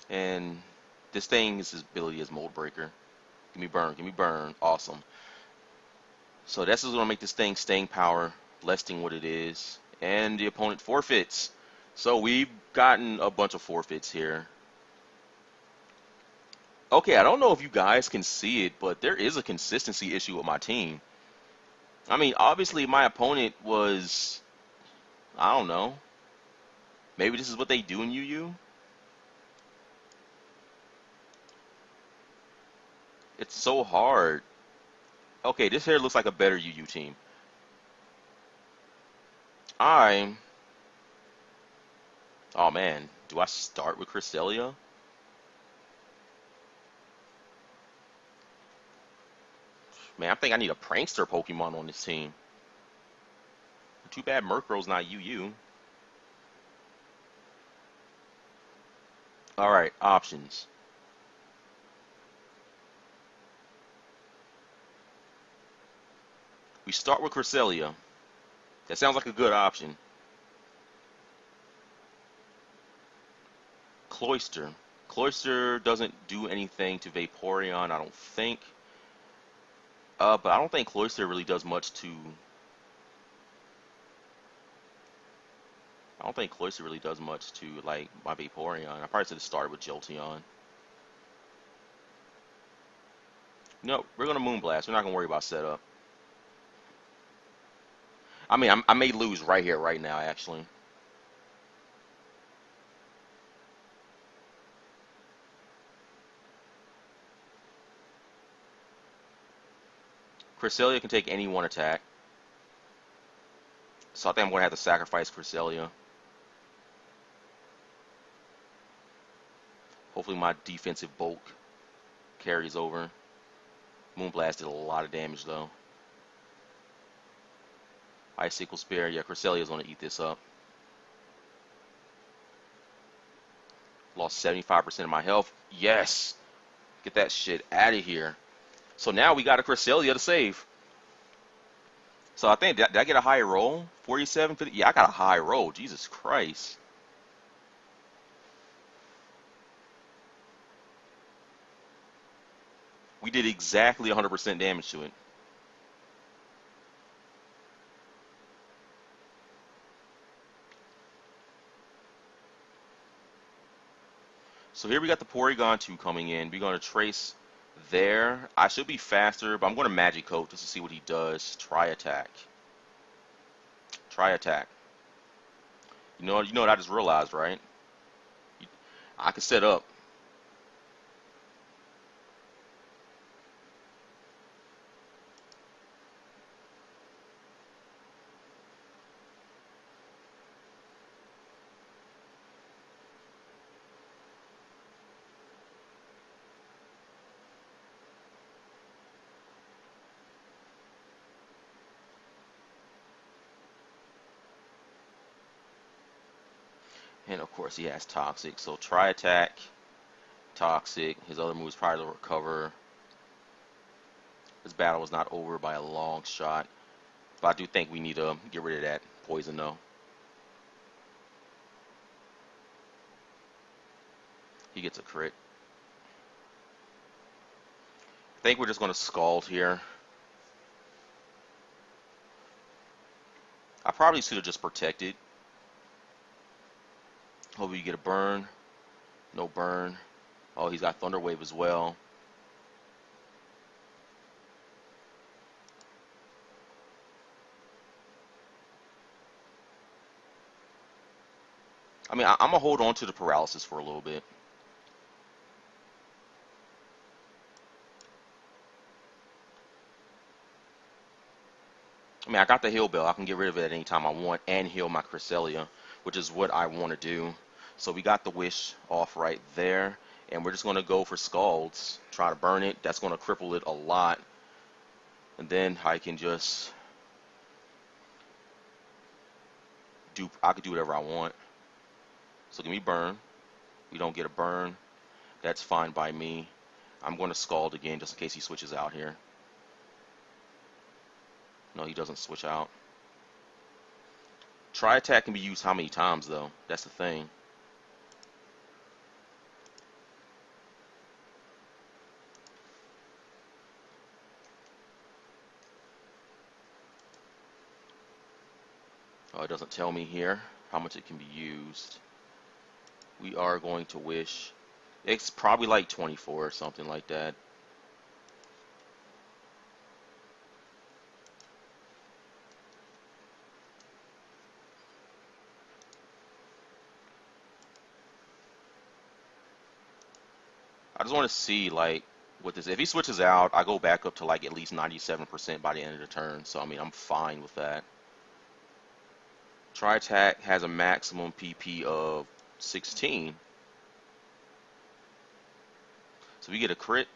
And this thing is his ability as Mold Breaker. Give me burn, give me burn. Awesome. So this is going to make this thing staying power, blessing what it is. And the opponent forfeits. So we've gotten a bunch of forfeits here. Okay, I don't know if you guys can see it, but there is a consistency issue with my team. I mean, obviously my opponent was, I don't know. Maybe this is what they do in UU? It's so hard. Okay, this here looks like a better UU team. Oh man, do I start with Cresselia? Man, I think I need a prankster Pokemon on this team. Too bad Murkrow's not UU. Alright, options. We start with Cresselia. That sounds like a good option. Cloyster. Cloyster doesn't do anything to Vaporeon, I don't think. But I don't think Cloyster really does much to... I don't think Cloyster really does much to, like, my Vaporeon. I probably should have started with Jolteon. No, we're going to Moonblast. We're not going to worry about setup. I mean, I may lose right here, right now, actually. Cresselia can take any one attack. So I think I'm going to have to sacrifice Cresselia. Hopefully my defensive bulk carries over. Moonblast did a lot of damage though. Icicle Spear, yeah, Cresselia's gonna eat this up. Lost 75% of my health. Yes! Get that shit out of here. So now we got a Cresselia to save. So I think, did I get a high roll? 47, 50? Yeah, I got a high roll. Jesus Christ. We did exactly 100% damage to it. So here we got the Porygon 2 coming in. We're going to trace there. I should be faster, but I'm going to Magic Coat just to see what he does. Try attack. Try attack. You know what I just realized, right? I can set up. And of course he has Toxic. So try attack, Toxic. His other moves probably will recover. This battle was not over by a long shot. But I do think we need to get rid of that poison though. He gets a crit. I think we're just going to Scald here. I probably should have just protected. Hope you get a burn. No burn. Oh, he's got Thunder Wave as well. I mean, I'm going to hold on to the paralysis for a little bit. I mean, I got the Heal Bell. I can get rid of it at any time I want and heal my Cresselia, which is what I want to do. So we got the Wish off right there. And we're just going to go for Scalds. Try to burn it. That's going to cripple it a lot. And then I can just I could do whatever I want. So give me burn. We don't get a burn. That's fine by me. I'm going to Scald again just in case he switches out here. No, he doesn't switch out. Try attack can be used how many times though? That's the thing. Oh, it doesn't tell me here how much it can be used. We are going to Wish. It's probably like 24 or something like that. I just want to see like what this. If he switches out, I go back up to like at least 97% by the end of the turn. So I mean, I'm fine with that. Try attack has a maximum PP of 16. So we get a crit.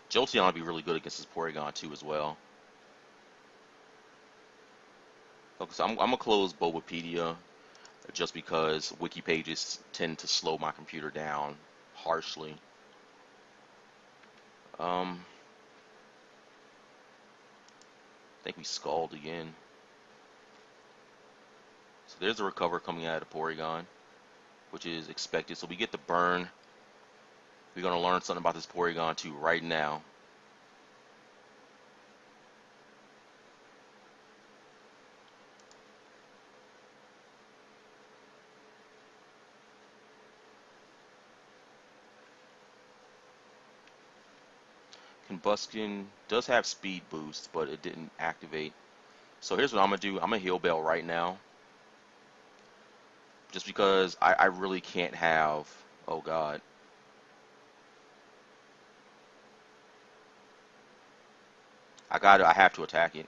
Jolteon would be really good against this Porygon too as well. Okay, so I'm gonna close Bulbapedia just because wiki pages tend to slow my computer down harshly. I think we Scald again. So there's a recover coming out of the Porygon, which is expected. So we get the burn. We're gonna learn something about this Porygon too right now. Combustion does have speed boost, but it didn't activate. So here's what I'm gonna do. I'm gonna Heal Bell right now. Just because I really can't have, oh god. I have to attack it.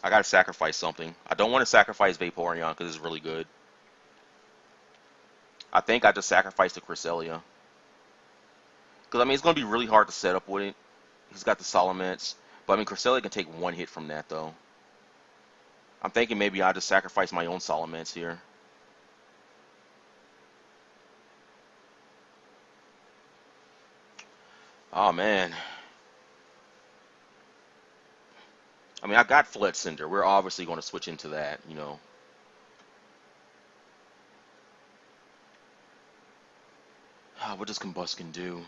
I gotta sacrifice something. I don't want to sacrifice Vaporeon because it's really good. I think I just sacrificed the Cresselia. Because, I mean, it's going to be really hard to set up with it. He's got the Salamence. But, I mean, Cresselia can take one hit from that, though. I'm thinking maybe I'll just sacrifice my own Salamence here. Oh, man. I mean, I got Flood Cinder. We're obviously going to switch into that, you know. What does Combustion do?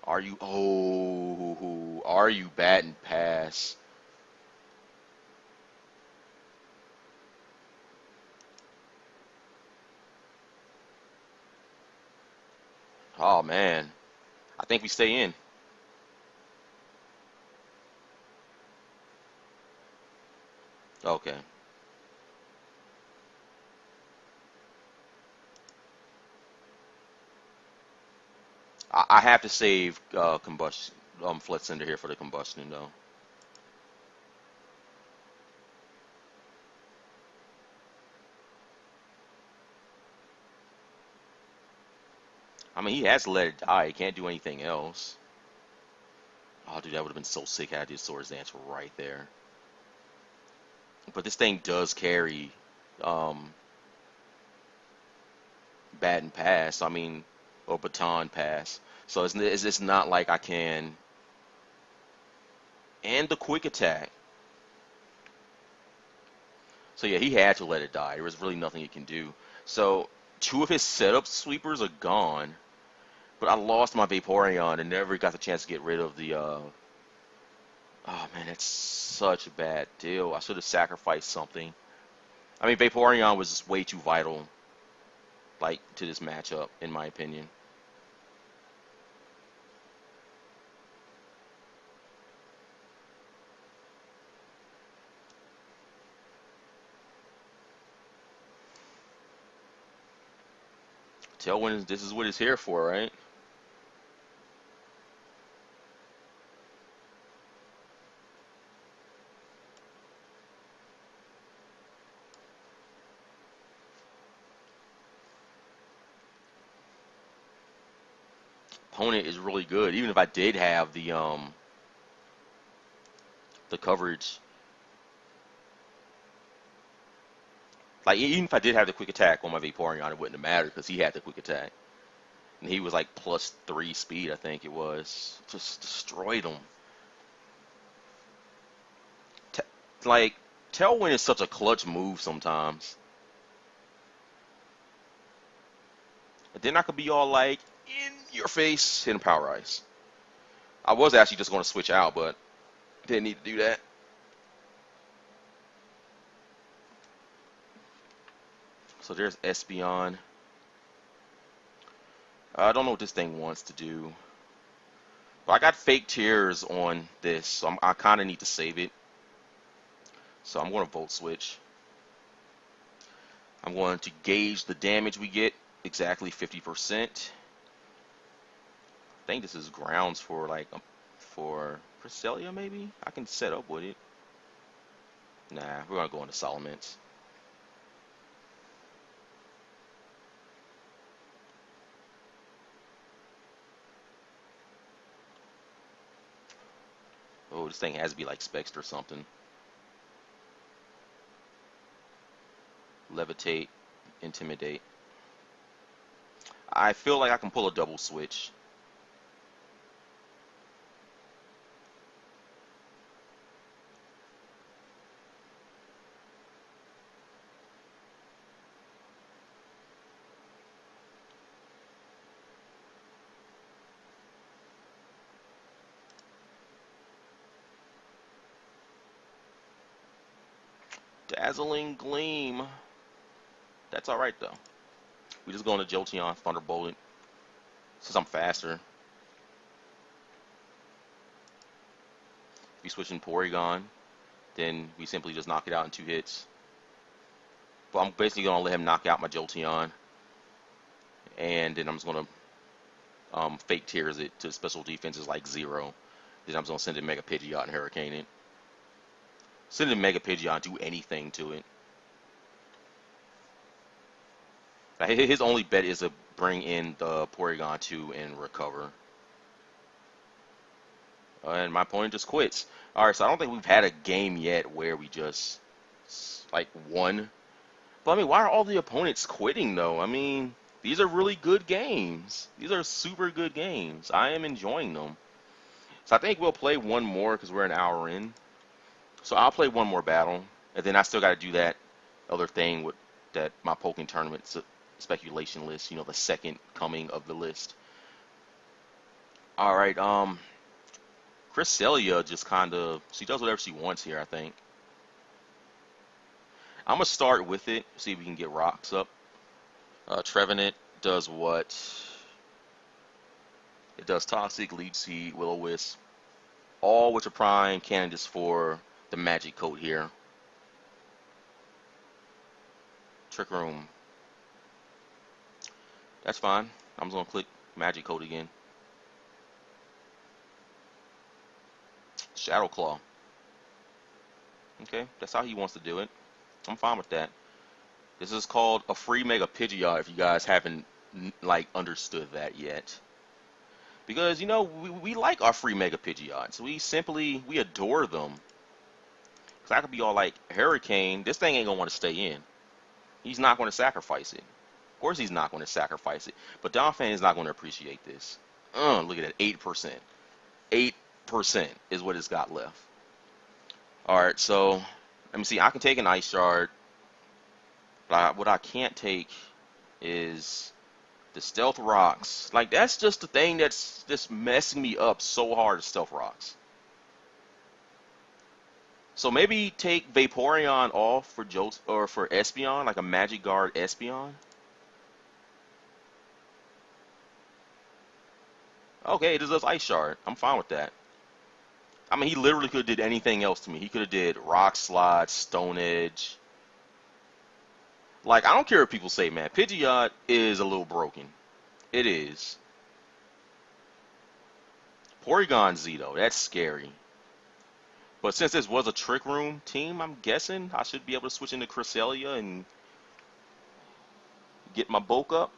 Are you... Oh, are you batting pass? Oh, man. I think we stay in. Okay. I have to save combustion, Flood Cinder here for the combustion though. I mean, he has to let it die. He can't do anything else. Oh, dude, that would have been so sick had I did Swords Dance right there. But this thing does carry Baton Pass. I mean, or Baton Pass. So it's not like I can. And the quick attack. So yeah, he had to let it die. There was really nothing he can do. So two of his setup sweepers are gone. But I lost my Vaporeon and never got the chance to get rid of the. Oh man, that's such a bad deal. I should have sacrificed something. I mean, Vaporeon was just way too vital, like, to this matchup, in my opinion. Tailwind, this is what it's here for, right? Opponent is really good. Even if I did have the coverage, like even if I did have the quick attack on my Vaporeon, it wouldn't have mattered because he had the quick attack, and he was like +3 speed, I think it was. Just destroyed him. T like Tailwind is such a clutch move sometimes. And then I could be all like, in your face, hitting Power Ice. I was actually just going to switch out, but didn't need to do that. So there's Espeon. I don't know what this thing wants to do. But I got fake tears on this, so I kind of need to save it. So I'm going to Volt Switch. I'm going to gauge the damage we get, exactly 50%. I think this is grounds for like for Cresselia maybe. I can set up with it. Nah, we're gonna go into Salamence. Oh, this thing has to be like Specs or something. Levitate, Intimidate. I feel like I can pull a double switch. Dazzling Gleam. That's alright though. We just go into Jolteon, Thunderbolt it. Since I'm faster. We switch in Porygon. Then we simply just knock it out in 2 hits. But I'm basically going to let him knock out my Jolteon. And then I'm just going to fake tears it to special defenses like 0. Then I'm just going to send in Mega Pidgeot and Hurricane it. Send in Mega Pidgeot, do anything to it. His only bet is to bring in the Porygon 2 and recover. And my opponent just quits. Alright, so I don't think we've had a game yet where we just, like, won. But, I mean, why are all the opponents quitting, though? I mean, these are really good games. These are super good games. I am enjoying them. So I think we'll play one more because we're an hour in. So I'll play one more battle. And then I still got to do that other thing with that my Pokémon tournament speculation list. You know, the second coming of the list. Alright, Cresselia just kind of, she does whatever she wants here, I think. I'm going to start with it, see if we can get rocks up. Trevenant does what? It does Toxic, Leech Seed, Will-O-Wisp. All which are prime candidates for the Magic Coat here. Trick Room. That's fine. I'm just going to click Magic Coat again. Shadow Claw. Okay, that's how he wants to do it. I'm fine with that. This is called a free Mega Pidgeot if you guys haven't like understood that yet. Because, you know, we like our free Mega Pidgeots. We adore them. Because I could be all like, Hurricane, this thing ain't going to want to stay in. He's not going to sacrifice it. Of course he's not going to sacrifice it. But Donphan is not going to appreciate this. Look at that, 8%. 8% is what it's got left. Alright, so let me see. I can take an Ice Shard. But what I can't take is the Stealth Rocks. Like, that's just the thing that's just messing me up so hard, Stealth Rocks. So maybe take Vaporeon off for for Espeon, like a Magic Guard Espeon. Okay, it does Ice Shard. I'm fine with that. I mean, he literally could have did anything else to me. He could have did Rock Slide, Stone Edge. Like, I don't care what people say, man. Pidgeot is a little broken. It is. Porygon Z, though. That's scary. But since this was a Trick Room team, I'm guessing I should be able to switch into Cresselia and get my bulk up.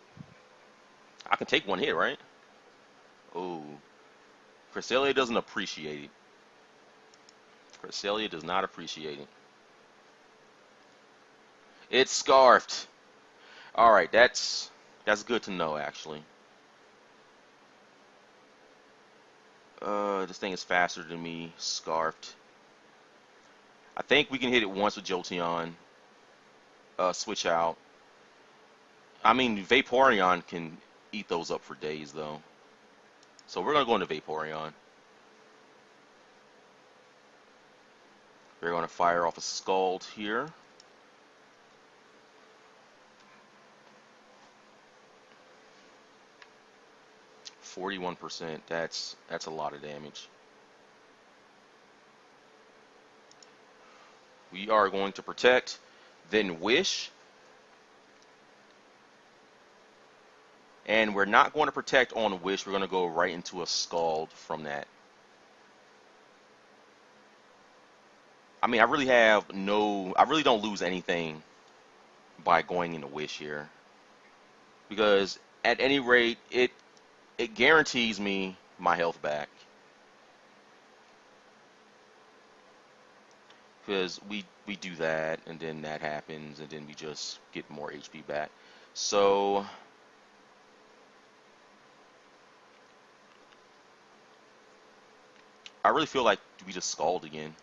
I can take one hit, right? Oh. Cresselia doesn't appreciate it. Cresselia does not appreciate it. It's Scarfed. Alright, that's good to know, actually. This thing is faster than me. Scarfed. I think we can hit it once with Jolteon. Switch out. I mean, Vaporeon can eat those up for days, though. So we're going to go into Vaporeon. We're going to fire off a Scald here. %. That's a lot of damage. We are going to protect, then wish. And we're not going to protect on wish. We're going to go right into a Scald from that. I mean, I really don't lose anything by going into wish here. Because at any rate, it guarantees me my health back. Because we do that, and then that happens, and then we just get more HP back. So I really feel like we just Scald again.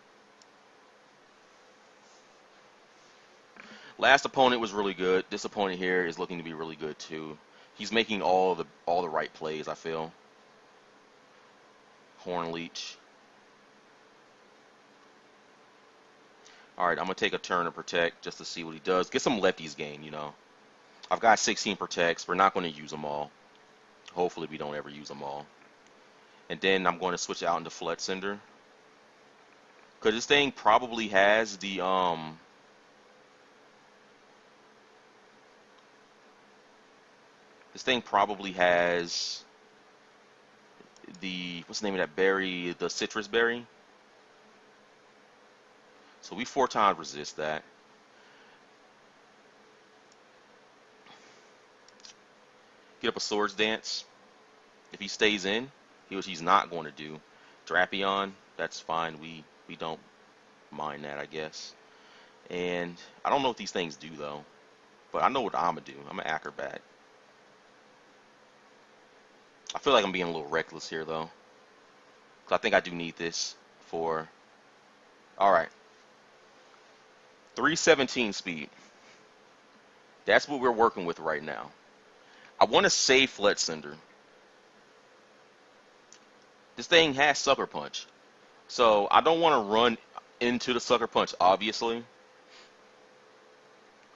Last opponent was really good. This opponent here is looking to be really good too. He's making all the right plays, I feel. Horn Leech. Alright, I'm going to take a turn to protect just to see what he does. Get some lefties gain, you know. I've got 16 protects. We're not going to use them all. Hopefully we don't ever use them all. And then I'm going to switch out into Flood Cinder. Cause this thing probably has the what's the name of that berry? The citrus berry. So we 4 times resist that. Get up a swords dance. If he stays in, which he's not going to do. Drapion, that's fine. We don't mind that, I guess. And I don't know what these things do though, but I know what I'm gonna do. I'm an acrobat. I feel like I'm being a little reckless here though, because I think I do need this for. All right, 317 speed. That's what we're working with right now. I want to save Flet Cinder. This thing has Sucker Punch, so I don't want to run into the Sucker Punch, obviously.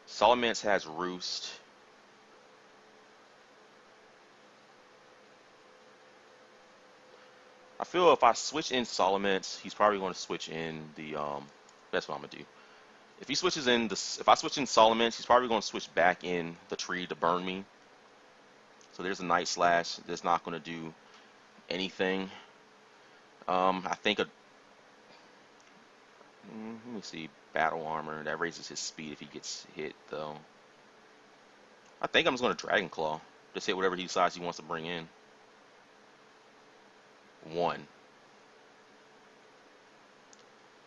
Salamence has Roost. I feel if I switch in Salamence, he's probably going to switch in the that's what I'm gonna do. If he switches in if I switch in Salamence, he's probably going to switch back in the tree to burn me. So there's a Night Slash that's not going to do anything. I think let me see, Battle Armor, that raises his speed if he gets hit though. I think I'm just going to Dragon Claw. Just hit whatever he decides he wants to bring in. 1.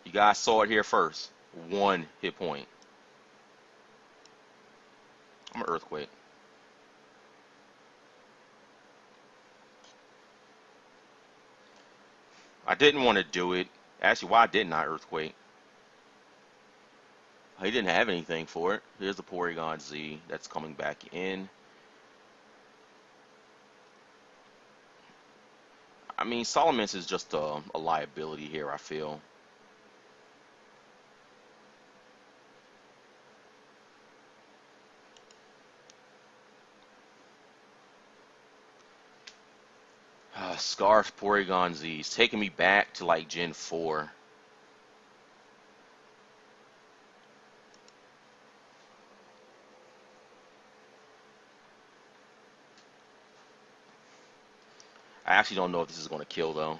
You guys saw it here first. 1 hit point. I'm an Earthquake. I didn't want to do it. Actually, why didn't I Earthquake? He didn't have anything for it. Here's the Porygon Z that's coming back in. I mean, Salamence is just a liability here, I feel. Scarf Porygon Z is taking me back to like Gen 4. I actually don't know if this is going to kill though.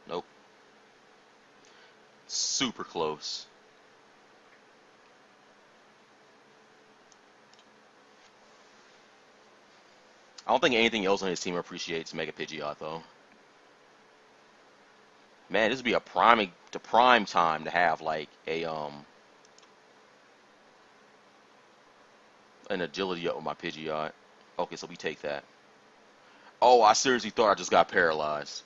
Nope. Super close. I don't think anything else on his team appreciates Mega Pidgeot though. Man, this would be a prime time to have like an agility up with my Pidgeot. Okay, so we take that. Oh, I seriously thought I just got paralyzed.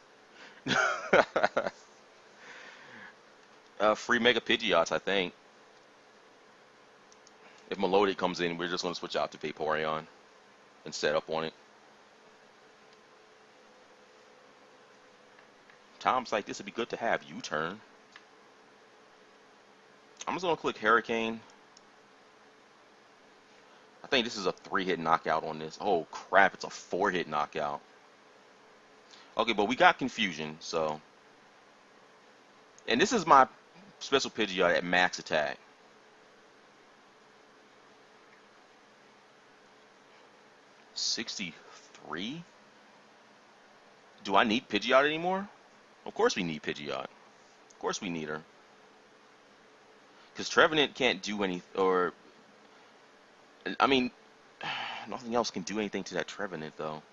Free Mega Pidgeots, I think. If Melodic comes in, we're just going to switch out to Vaporeon and set up on it. Tom's like, this would be good to have. U-turn. I'm just going to click Hurricane. I think this is a 3-hit knockout on this. Oh, crap. It's a 4-hit knockout. Okay, but we got Confusion, so. And this is my special Pidgeot at max attack. $63? Do I need Pidgeot anymore? Of course we need Pidgeot. Of course we need her. Because Trevenant can't do any, or, I mean, nothing else can do anything to that Trevenant though.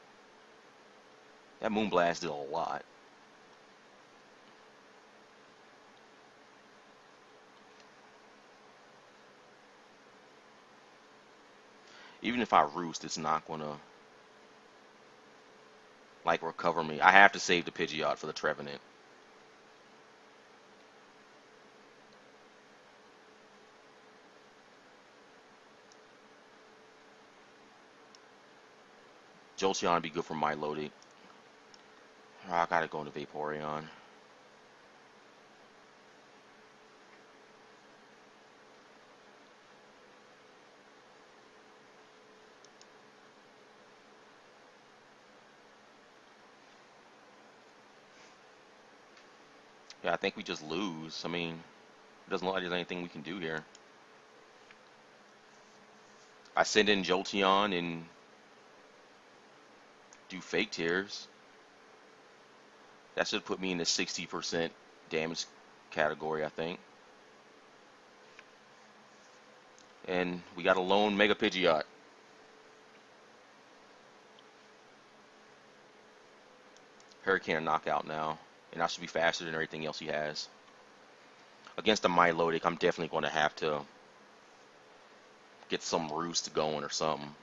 That Moonblast did a lot. Even if I Roost, it's not gonna like recover me. I have to save the Pidgeot for the Trevenant. Jolteon would be good for Milotic. I gotta go into Vaporeon. Yeah, I think we just lose. I mean, it doesn't look like there's anything we can do here. I send in Jolteon and do fake tears. That should put me in the 60% damage category, I think. And we got a lone Mega Pidgeot. Hurricane knockout now. And I should be faster than everything else he has. Against the Milotic, I'm definitely going to have to get some roost going or something.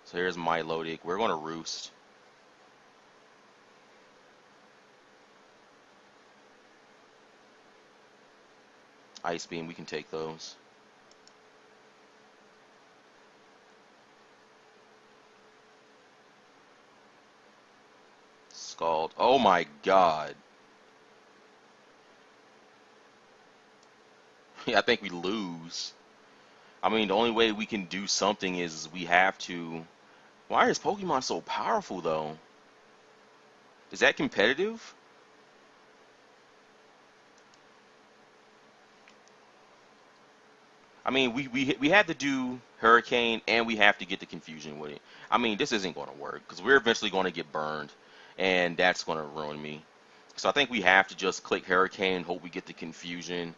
So here's Milotic. We're going to roost. Ice Beam, we can take those. Scald. Oh my god. Yeah, I think we lose. I mean, the only way we can do something is we have to... Why is Pokemon so powerful, though? Is that competitive? I mean, we have to do Hurricane, and we have to get the confusion with it. I mean, this isn't going to work, because we're eventually going to get burned, and that's going to ruin me. So I think we have to just click Hurricane, hope we get the confusion,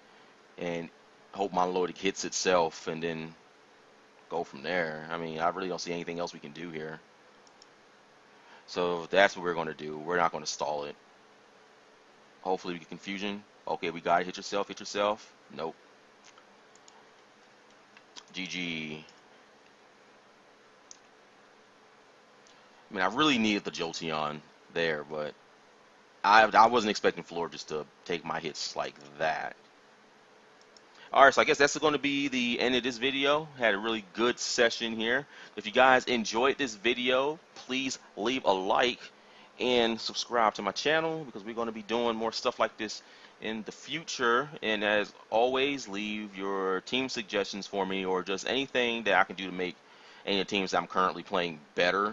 and hope Milotic hits itself, and then go from there. I mean, I really don't see anything else we can do here. So that's what we're going to do. We're not going to stall it. Hopefully we get confusion. Okay, we got it. Hit yourself, hit yourself. Nope. GG. I mean, I really needed the Jolteon there, but I wasn't expecting Floor just to take my hits like that. Alright, so I guess that's going to be the end of this video. Had a really good session here. If you guys enjoyed this video, please leave a like and subscribe to my channel, because we're going to be doing more stuff like this in the future. And as always, leave your team suggestions for me, or just anything that I can do to make any of the teams that I'm currently playing better.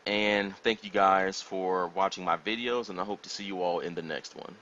And thank you guys for watching my videos, and I hope to see you all in the next one.